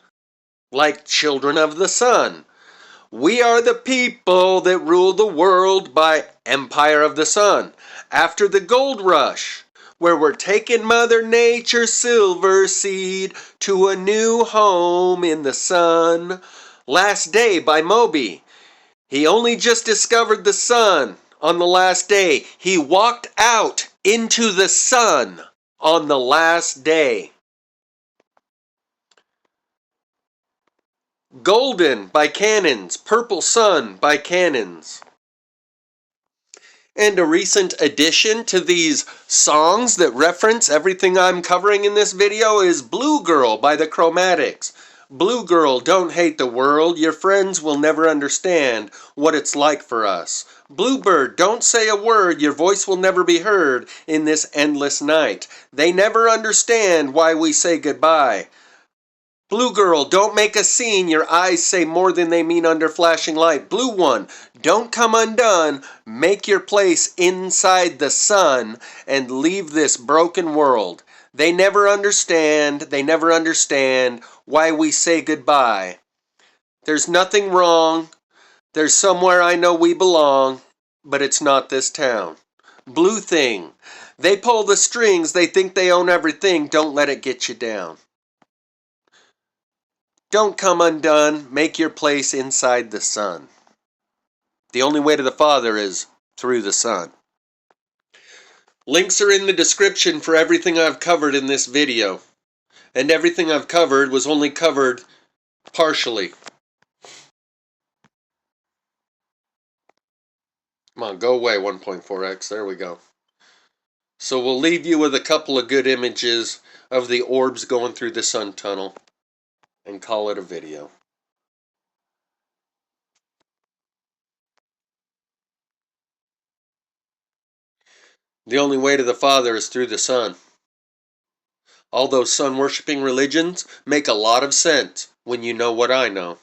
like Children of the Sun. We are the people that rule the world by Empire of the Sun. After the Gold Rush, where we're taking Mother Nature's silver seed to a new home in the sun. Last Day by Moby. He only just discovered the sun on the last day. He walked out into the sun on the last day. Golden by Cannons. Purple Sun by Cannons. And a recent addition to these songs that reference everything I'm covering in this video is Blue Girl by the Chromatics. Blue Girl, don't hate the world. Your friends will never understand what it's like for us. Bluebird, don't say a word. Your voice will never be heard in this endless night. They never understand why we say goodbye. Blue Girl, don't make a scene. Your eyes say more than they mean under flashing light. Blue One, don't come undone. Make your place inside the sun and leave this broken world. They never understand why we say goodbye. There's nothing wrong. There's somewhere I know we belong, but it's not this town. Blue Thing, they pull the strings. They think they own everything. Don't let it get you down. Don't come undone. Make your place inside the sun. The only way to the Father is through the Son. Links are in the description for everything I've covered in this video. And everything I've covered was only covered partially. Come on, go away, 1.4x. There we go. So we'll leave you with a couple of good images of the orbs going through the sun tunnel and call it a video. The only way to the Father is through the Son. All those sun-worshipping religions make a lot of sense when you know what I know.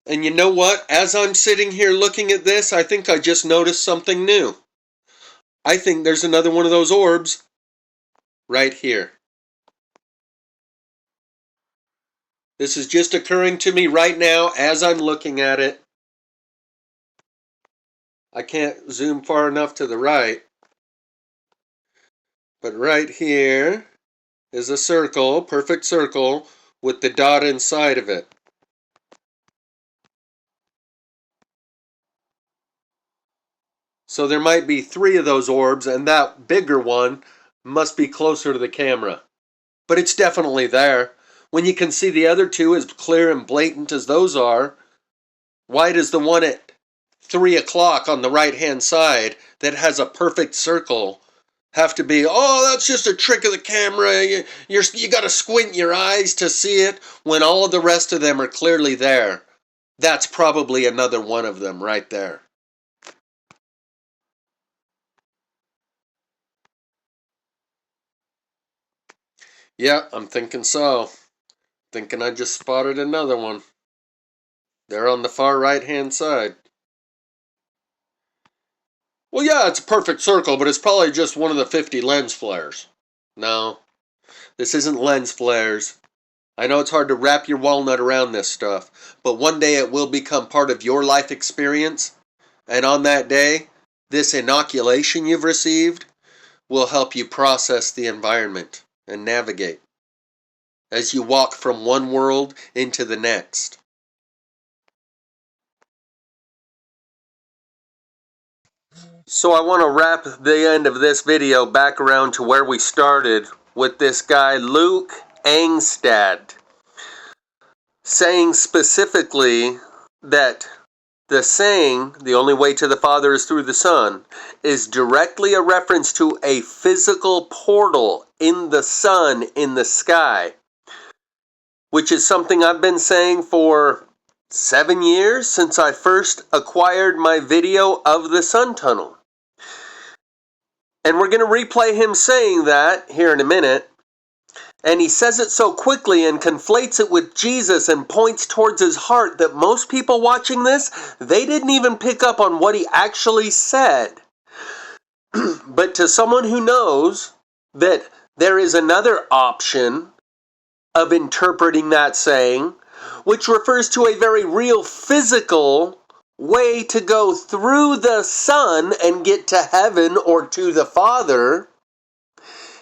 And you know what? As I'm sitting here looking at this, I think I just noticed something new. I think there's another one of those orbs right here. This is just occurring to me right now as I'm looking at it. I can't zoom far enough to the right. But right here is a circle, perfect circle, with the dot inside of it. So there might be 3 of those orbs, and that bigger one must be closer to the camera. But it's definitely there. When you can see the other 2 as clear and blatant as those are, why does the one at 3 o'clock on the right-hand side that has a perfect circle have to be, oh, that's just a trick of the camera, you got to squint your eyes to see it, when all of the rest of them are clearly there? That's probably another one of them right there. Yeah, I'm thinking so. Thinking I just spotted another one. They're on the far right-hand side. Well, yeah, it's a perfect circle, but it's probably just one of the 50 lens flares. No, this isn't lens flares. I know it's hard to wrap your walnut around this stuff, but one day it will become part of your life experience, and on that day, this inoculation you've received will help you process the environment and navigate as you walk from one world into the next. So I want to wrap the end of this video back around to where we started with this guy Luke Angstad saying specifically that the saying, the only way to the Father is through the Son, is directly a reference to a physical portal in the sun in the sky, which is something I've been saying for 7 years since I first acquired my video of the sun tunnel. And we're going to replay him saying that here in a minute. And he says it so quickly and conflates it with Jesus and points towards his heart that most people watching this, they didn't even pick up on what he actually said. But to someone who knows that there is another option of interpreting that saying, which refers to a very real physical way to go through the sun and get to heaven or to the Father,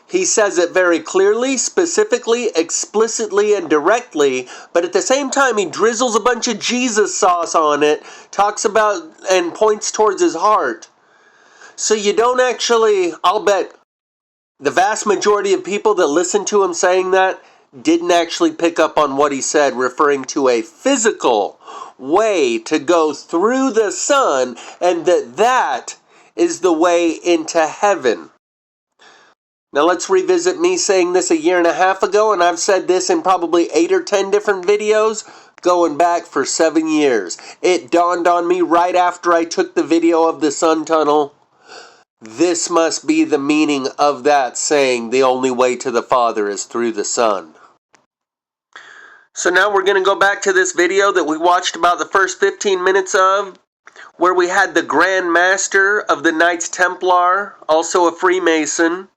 he says it very clearly, specifically, explicitly, and directly, but at the same time he drizzles a bunch of Jesus sauce on it, talks about and points towards his heart. So you don't actually, I'll bet the vast majority of people that listened to him saying that didn't actually pick up on what he said, referring to a physical way to go through the sun, and that is the way into heaven. Now let's revisit me saying this a year and a half ago, and I've said this in probably 8 or 10 different videos, going back for 7 years. It dawned on me right after I took the video of the sun tunnel. This must be the meaning of that saying, the only way to the Father is through the Son. So now we're going to go back to this video that we watched about the first 15 minutes of, where we had the Grand Master of the Knights Templar, also a Freemason,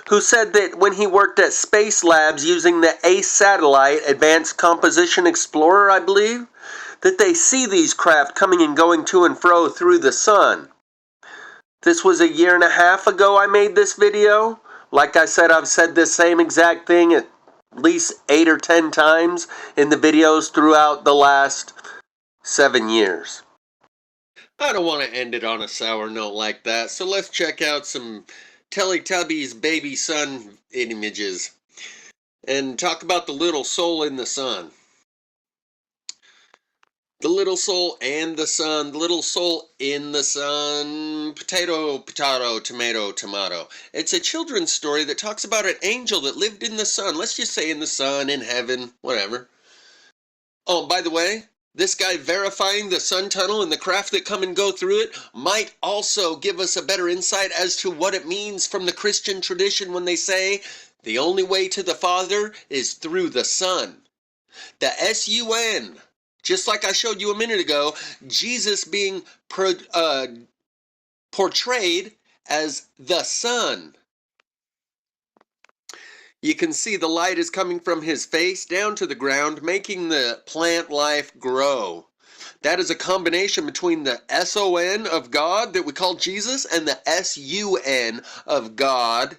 who said that when he worked at Space Labs using the ACE satellite, Advanced Composition Explorer, I believe, that they see these craft coming and going to and fro through the sun. This was a year and a half ago I made this video. Like I said, I've said this same exact thing at least 8 or 10 times in the videos throughout the last 7 years. I don't want to end it on a sour note like that, so let's check out some Teletubbies baby sun images and talk about the little soul in the sun. The little soul and the sun, the little soul in the sun, potato, potato, tomato, tomato. It's a children's story that talks about an angel that lived in the sun. Let's just say in the sun, in heaven, whatever. Oh, by the way, this guy verifying the sun tunnel and the craft that come and go through it might also give us a better insight as to what it means from the Christian tradition when they say the only way to the Father is through the Son. The S-U-N, just like I showed you a minute ago, Jesus being portrayed as the Son. You can see the light is coming from his face down to the ground, making the plant life grow. That is a combination between the S-O-N of God that we call Jesus and the S-U-N of God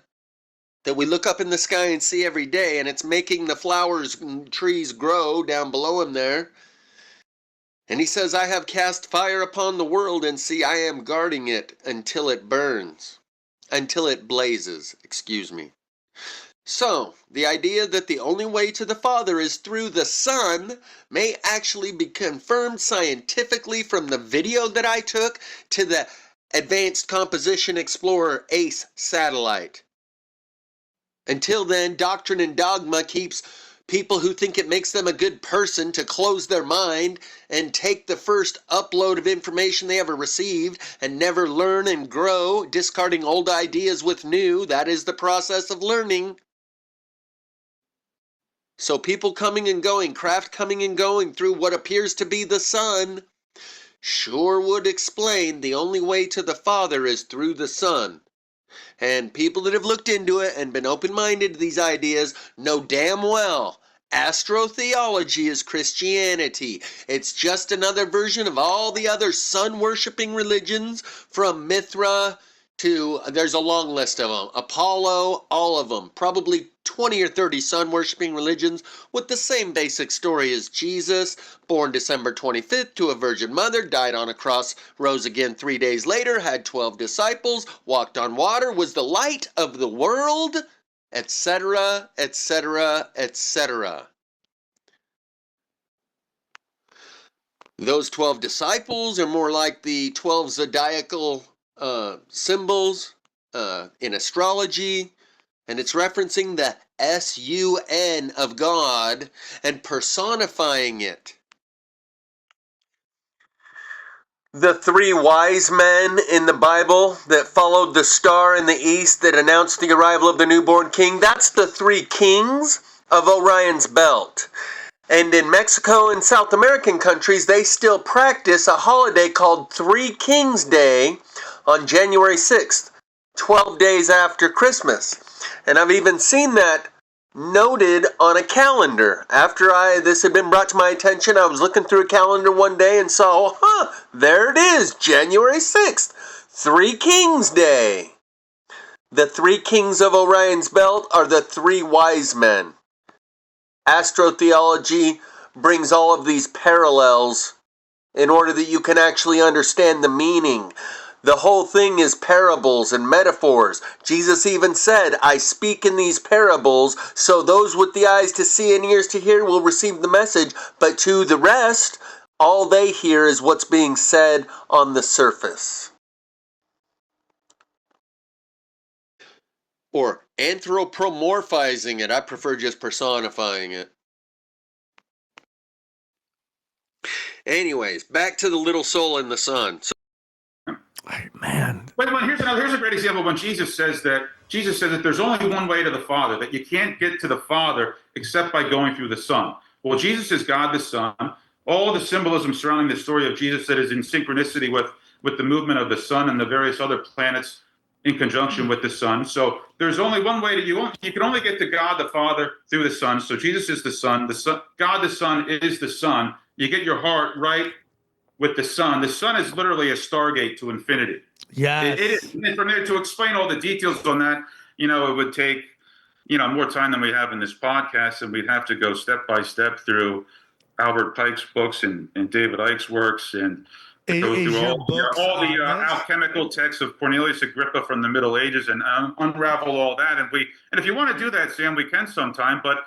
that we look up in the sky and see every day, and it's making the flowers and trees grow down below him there. And he says, I have cast fire upon the world, and see, I am guarding it until it burns. Until it blazes, excuse me. So, the idea that the only way to the Father is through the Son may actually be confirmed scientifically from the video that I took to the Advanced Composition Explorer ACE satellite. Until then, doctrine and dogma keeps people who think it makes them a good person to close their mind and take the first upload of information they ever received and never learn and grow, discarding old ideas with new. That is the process of learning. So people coming and going, craft coming and going through what appears to be the sun, sure would explain the only way to the Father is through the Son. And people that have looked into it and been open-minded to these ideas know damn well astrotheology is Christianity. It's just another version of all the other sun-worshipping religions, from Mithra to, there's a long list of them, Apollo, all of them. Probably 20 or 30 sun-worshipping religions with the same basic story as Jesus, born December 25th to a virgin mother, died on a cross, rose again 3 days later, had 12 disciples, walked on water, was the light of the world, etc., etc., etc. Those 12 disciples are more like the 12 zodiacal symbols in astrology, and it's referencing the S-U-N of God and personifying it. The three wise men in the Bible that followed the star in the east that announced the arrival of the newborn king, that's the three kings of Orion's belt. And in Mexico and South American countries, they still practice a holiday called Three Kings Day on January 6th, 12 days after Christmas. And I've even seen that noted on a calendar. After this had been brought to my attention, I was looking through a calendar one day and saw, there it is, January 6th, Three Kings Day. The three kings of Orion's belt are the three wise men. Astrotheology brings all of these parallels in order that you can actually understand the meaning. The whole thing is parables and metaphors. Jesus even said, I speak in these parables, so those with the eyes to see and ears to hear will receive the message, but to the rest, all they hear is what's being said on the surface. Or anthropomorphizing it. I prefer just personifying it. Anyways, back to the little soul in the sun. Man. But here's a great example when Jesus says that there's only one way to the Father, that you can't get to the Father except by going through the Son. Well, Jesus is God the Son. All the symbolism surrounding the story of Jesus that is in synchronicity with the movement of the sun and the various other planets in conjunction with the sun. So there's only one way you can only get to God the Father through the Son. So Jesus is the Son. God the Son is the Son. You get your heart right with the sun. The sun is literally a stargate to infinity. Yes. It is. And from there, to explain all the details on that, it would take, more time than we have in this podcast, and we'd have to go step by step through Albert Pike's books and David Icke's works and go through all the alchemical texts of Cornelius Agrippa from the Middle Ages and unravel all that. And if you want to do that, Sam, we can sometime. But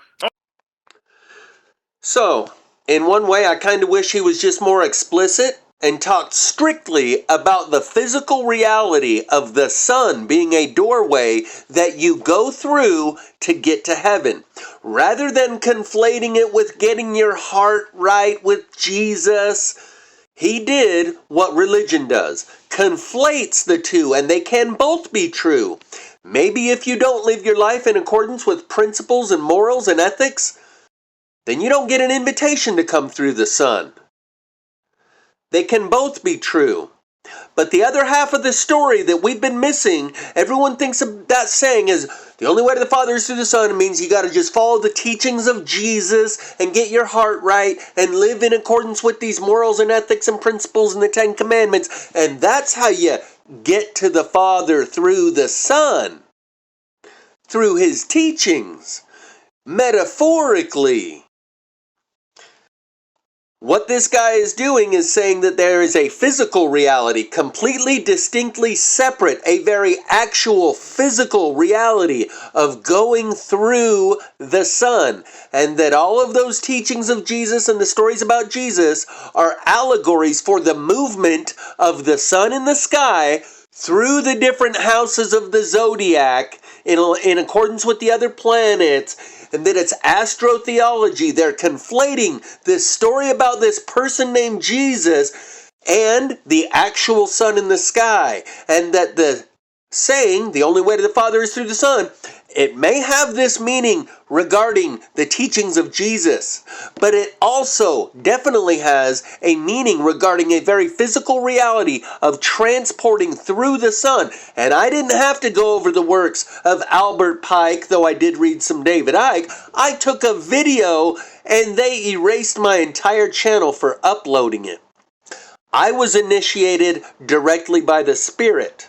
So, in one way, I kind of wish he was just more explicit and talked strictly about the physical reality of the sun being a doorway that you go through to get to heaven, rather than conflating it with getting your heart right with Jesus. He did what religion does, conflates the two, and they can both be true. Maybe if you don't live your life in accordance with principles and morals and ethics, then you don't get an invitation to come through the sun. They can both be true. But the other half of the story that we've been missing, everyone thinks of that saying is the only way to the Father is through the Son. It means you got to just follow the teachings of Jesus and get your heart right and live in accordance with these morals and ethics and principles and the Ten Commandments. And that's how you get to the Father through the Son, through His teachings, metaphorically. What this guy is doing is saying that there is a physical reality, completely distinctly separate, a very actual physical reality of going through the sun, and that all of those teachings of Jesus and the stories about Jesus are allegories for the movement of the sun in the sky through the different houses of the zodiac in accordance with the other planets, and that it's astrotheology. They're conflating this story about this person named Jesus and the actual sun in the sky, and that the saying, the only way to the Father is through the Son, it may have this meaning regarding the teachings of Jesus, but it also definitely has a meaning regarding a very physical reality of transporting through the sun. And I didn't have to go over the works of Albert Pike, though I did read some David Icke. I took a video and they erased my entire channel for uploading it. I was initiated directly by the Spirit.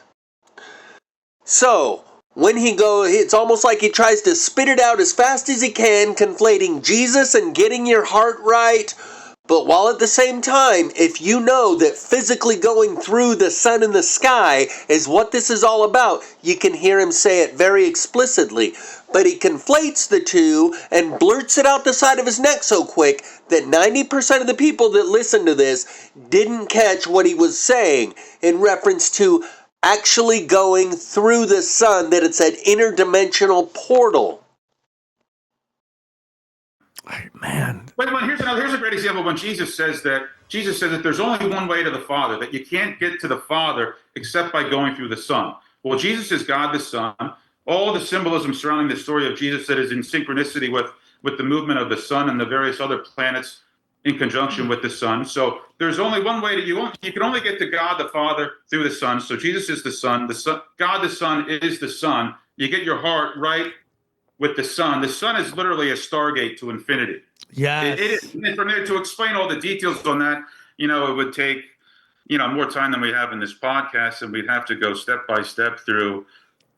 So, when it's almost like he tries to spit it out as fast as he can, conflating Jesus and getting your heart right. But while at the same time, if you know that physically going through the sun and the sky is what this is all about, you can hear him say it very explicitly. But he conflates the two and blurts it out the side of his neck so quick that 90% of the people that listen to this didn't catch what he was saying in reference to actually going through the sun, that it's an interdimensional portal. Man. Wait, here's a great example when Jesus says that there's only one way to the Father, that you can't get to the Father except by going through the Son. Well, Jesus is God the Son. All the symbolism surrounding the story of Jesus that is in synchronicity with the movement of the sun and the various other planets in conjunction with the sun. So there's only one way you can only get to God the Father through the Son. So Jesus is the Son. God the Son is the Son. You get your heart right with the sun. The sun is literally a stargate to infinity. Yes. It is. And from there, to explain all the details on that, it would take, more time than we have in this podcast, and we'd have to go step by step through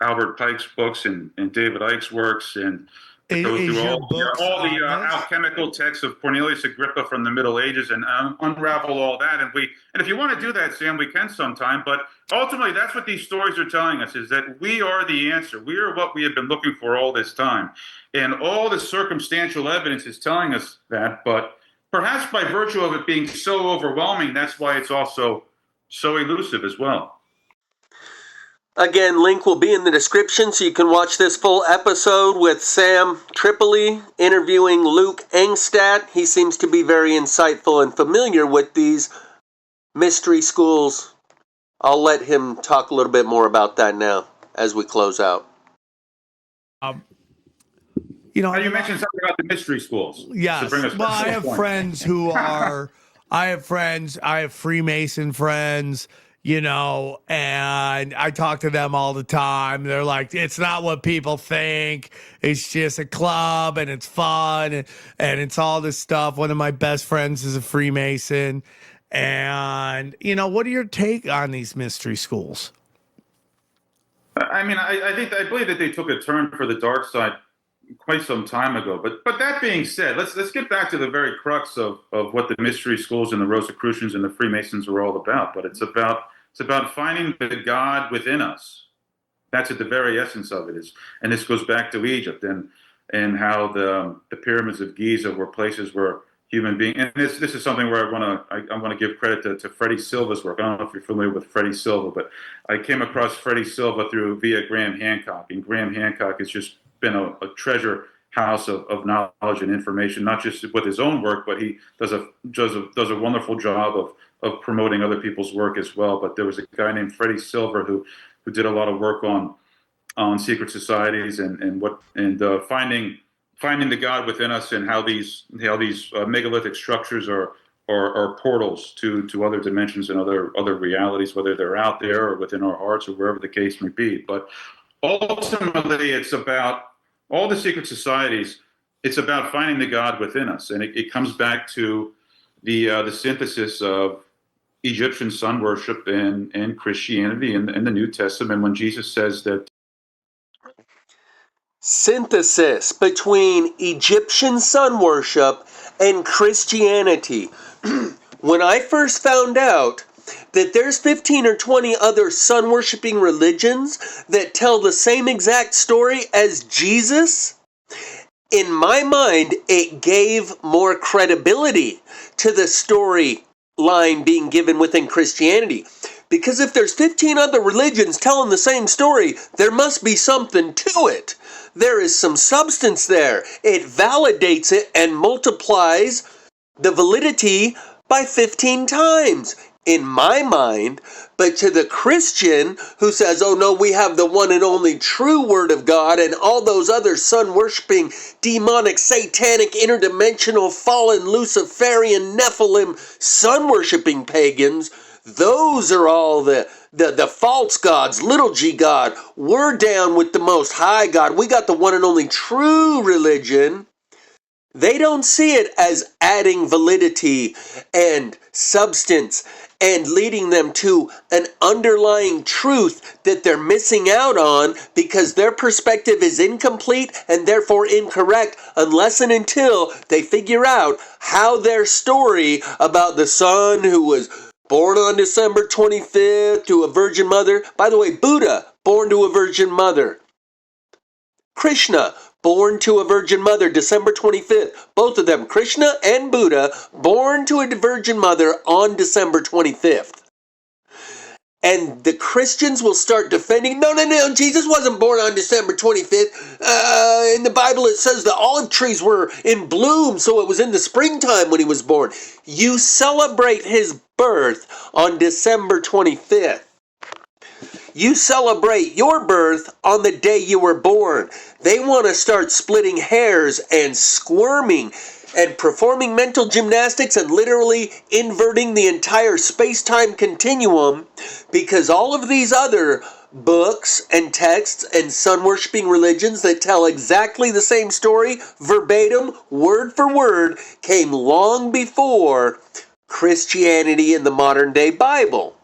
Albert Pike's books and David Icke's works, and go through all the alchemical texts of Cornelius Agrippa from the Middle Ages and unravel all that. And if you want to do that, Sam, we can sometime. But ultimately, that's what these stories are telling us, is that we are the answer. We are what we have been looking for all this time. And all the circumstantial evidence is telling us that. But perhaps by virtue of it being so overwhelming, that's why it's also so elusive as well. Again, link will be in the description so you can watch this full episode with Sam Tripoli interviewing Luke Engstadt. He seems to be very insightful and familiar with these mystery schools. I'll let him talk a little bit more about that now as we close out. You mentioned something about the mystery schools. Yes. Well, I have friends who are, I have Freemason friends, and I talk to them all the time. They're like, it's not what people think. It's just a club and it's fun and it's all this stuff. One of my best friends is a Freemason. And, what are your take on these mystery schools? I believe that they took a turn for the dark side quite some time ago. But that being said, let's get back to the very crux of what the mystery schools and the Rosicrucians and the Freemasons are all about. But it's about finding the God within us. That's at the very essence of it. And this goes back to Egypt and how the pyramids of Giza were places where human being. And this is something where I want to give credit to Freddie Silva's work. I don't know if you're familiar with Freddie Silva, but I came across Freddie Silva via Graham Hancock, and Graham Hancock has just been a treasure house of knowledge and information, not just with his own work, but he does a wonderful job of promoting other people's work as well. But there was a guy named Freddie Silva who did a lot of work on secret societies and finding the God within us, and how these megalithic structures are portals to other dimensions and other realities, whether they're out there or within our hearts or wherever the case may be. But ultimately, it's about all the secret societies. It's about finding the God within us, and it comes back to the synthesis of Egyptian sun worship and Christianity in the New Testament, when Jesus says that synthesis between Egyptian sun worship and Christianity. When I first found out that there's 15 or 20 other sun worshiping religions that tell the same exact story as Jesus, in my mind, it gave more credibility to the storyline being given within Christianity. Because if there's 15 other religions telling the same story, there must be something to it. There is some substance there. It validates it and multiplies the validity by 15 times, in my mind. But to the Christian who says, oh no, we have the one and only true word of God, and all those other sun-worshipping, demonic, satanic, interdimensional, fallen, Luciferian, Nephilim, sun-worshipping pagans, those are all the false gods, little g God. We're down with the most high God. We got the one and only true religion. They don't see it as adding validity and substance and leading them to an underlying truth that they're missing out on, because their perspective is incomplete and therefore incorrect unless and until they figure out how their story about the son who was born on December 25th to a virgin mother. By the way, Buddha, born to a virgin mother. Krishna, born to a virgin mother, December 25th. Both of them, Krishna and Buddha, born to a virgin mother on December 25th. And the Christians will start defending, no, Jesus wasn't born on December 25th. In the Bible it says the olive trees were in bloom, so it was in the springtime when he was born. You celebrate his birth on December 25th. You celebrate your birth on the day you were born. They want to start splitting hairs and squirming and performing mental gymnastics and literally inverting the entire space-time continuum, because all of these other books and texts and sun-worshipping religions that tell exactly the same story, verbatim, word for word, came long before Christianity and the modern-day Bible.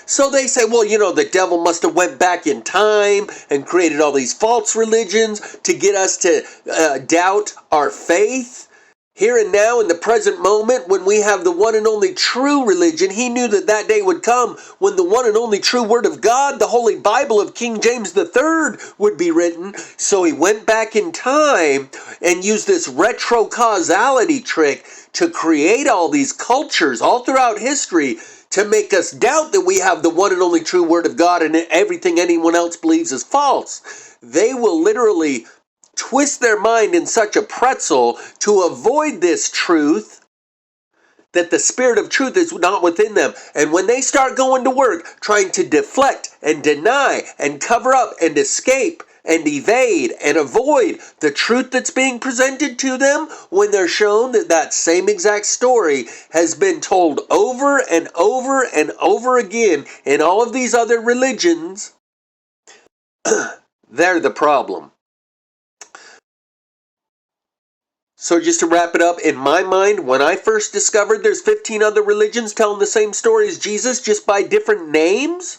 So they say, well, the devil must have went back in time and created all these false religions to get us to doubt our faith. Here and now, in the present moment, when we have the one and only true religion, he knew that that day would come when the one and only true word of God, the Holy Bible of King James III, would be written. So he went back in time and used this retrocausality trick to create all these cultures all throughout history to make us doubt that we have the one and only true word of God and everything anyone else believes is false. They will literally twist their mind in such a pretzel to avoid this truth that the spirit of truth is not within them. And when they start going to work trying to deflect and deny and cover up and escape and evade and avoid the truth that's being presented to them, when they're shown that that same exact story has been told over and over and over again in all of these other religions, they're the problem. So just to wrap it up, in my mind, when I first discovered there's 15 other religions telling the same story as Jesus, just by different names,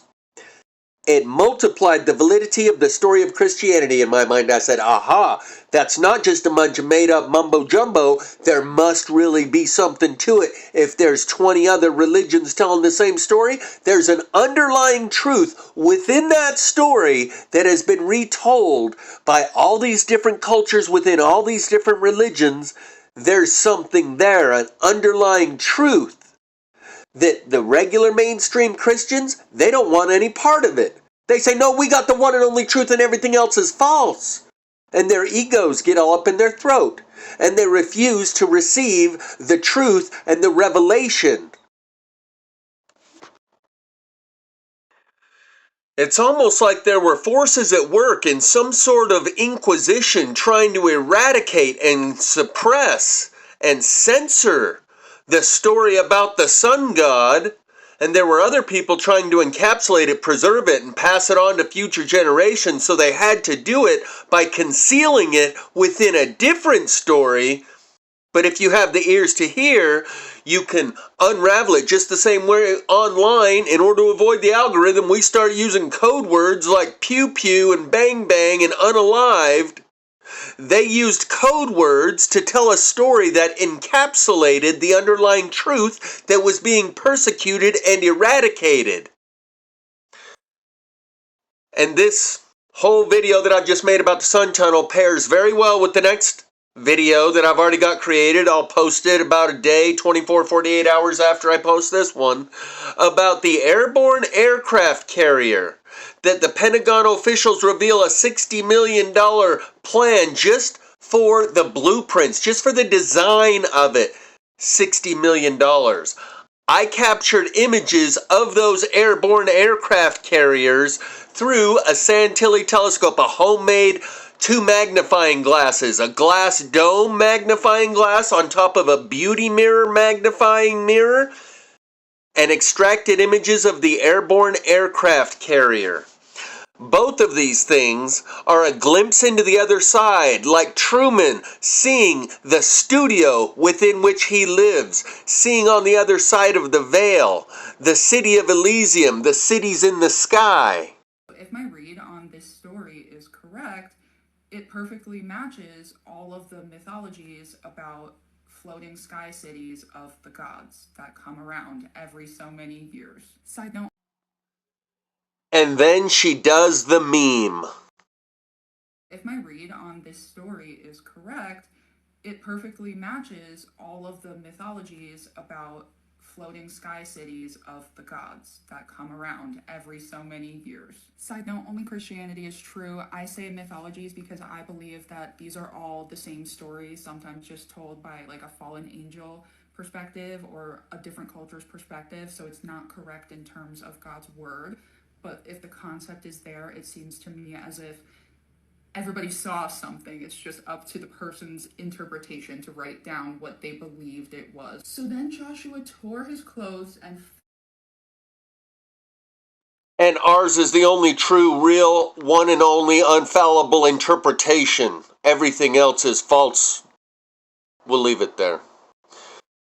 it multiplied the validity of the story of Christianity in my mind. I said, aha, that's not just a bunch of made-up mumbo-jumbo. There must really be something to it. If there's 20 other religions telling the same story, there's an underlying truth within that story that has been retold by all these different cultures within all these different religions there's something there, an underlying truth that the regular mainstream Christians, they don't want any part of it. They say, no, we got the one and only truth and everything else is false. And their egos get all up in their throat. And they refuse to receive the truth and the revelation. It's almost like there were forces at work in some sort of inquisition trying to eradicate and suppress and censor the story about the sun god, and there were other people trying to encapsulate it, preserve it, and pass it on to future generations, so they had to do it by concealing it within a different story. But if you have the ears to hear, you can unravel it just the same way online. In order to avoid the algorithm, we start using code words like pew pew and bang bang and unalived. They used code words to tell a story that encapsulated the underlying truth that was being persecuted and eradicated. And this whole video that I've just made about the sun tunnel pairs very well with the next video that I've already got created. I'll post it about a day, 24, 48 hours after I post this one, about the airborne aircraft carrier that the Pentagon officials reveal a $60 million plan just for the blueprints, just for the design of it. $60 million. I captured images of those airborne aircraft carriers through a Santilli telescope, a homemade 2 magnifying glasses, a glass dome magnifying glass on top of a beauty mirror magnifying mirror, and extracted images of the airborne aircraft carrier. Both of these things are a glimpse into the other side, like Truman seeing the studio within which he lives, seeing on the other side of the veil, the city of Elysium, the cities in the sky. If my read on this story is correct, it perfectly matches all of the mythologies about floating sky cities of the gods that come around every so many years. Side note. And then she does the meme. If my read on this story is correct, it perfectly matches all of the mythologies about floating sky cities of the gods that come around every so many years. Side note, only Christianity is true. I say mythologies because I believe that these are all the same stories, sometimes just told by like a fallen angel perspective or a different culture's perspective, so it's not correct in terms of God's word. But if the concept is there, it seems to me as if everybody saw something. It's just up to the person's interpretation to write down what they believed it was. So then Joshua tore his clothes And ours is the only true, real, one and only unfallible interpretation. Everything else is false. We'll leave it there.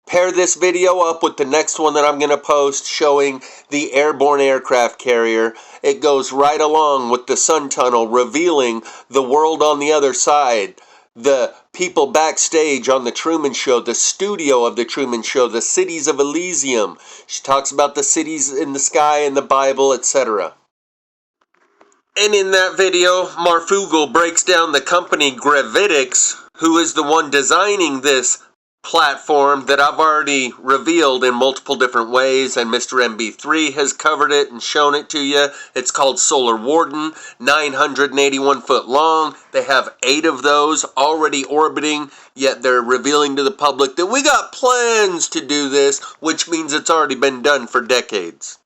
Pair this video up with the next one that I'm going to post showing the airborne aircraft carrier. It goes right along with the sun tunnel, revealing the world on the other side, the people backstage on the Truman Show, the studio of the Truman Show, the cities of Elysium. She talks about the cities in the sky in the Bible, etc. And in that video, Marfugel breaks down the company Gravitics, who is the one designing this platform that I've already revealed in multiple different ways, and Mr. MB3 has covered it and shown it to you. It's called Solar Warden, 981 foot long. They have 8 of those already orbiting, yet they're revealing to the public that we got plans to do this, which means it's already been done for decades.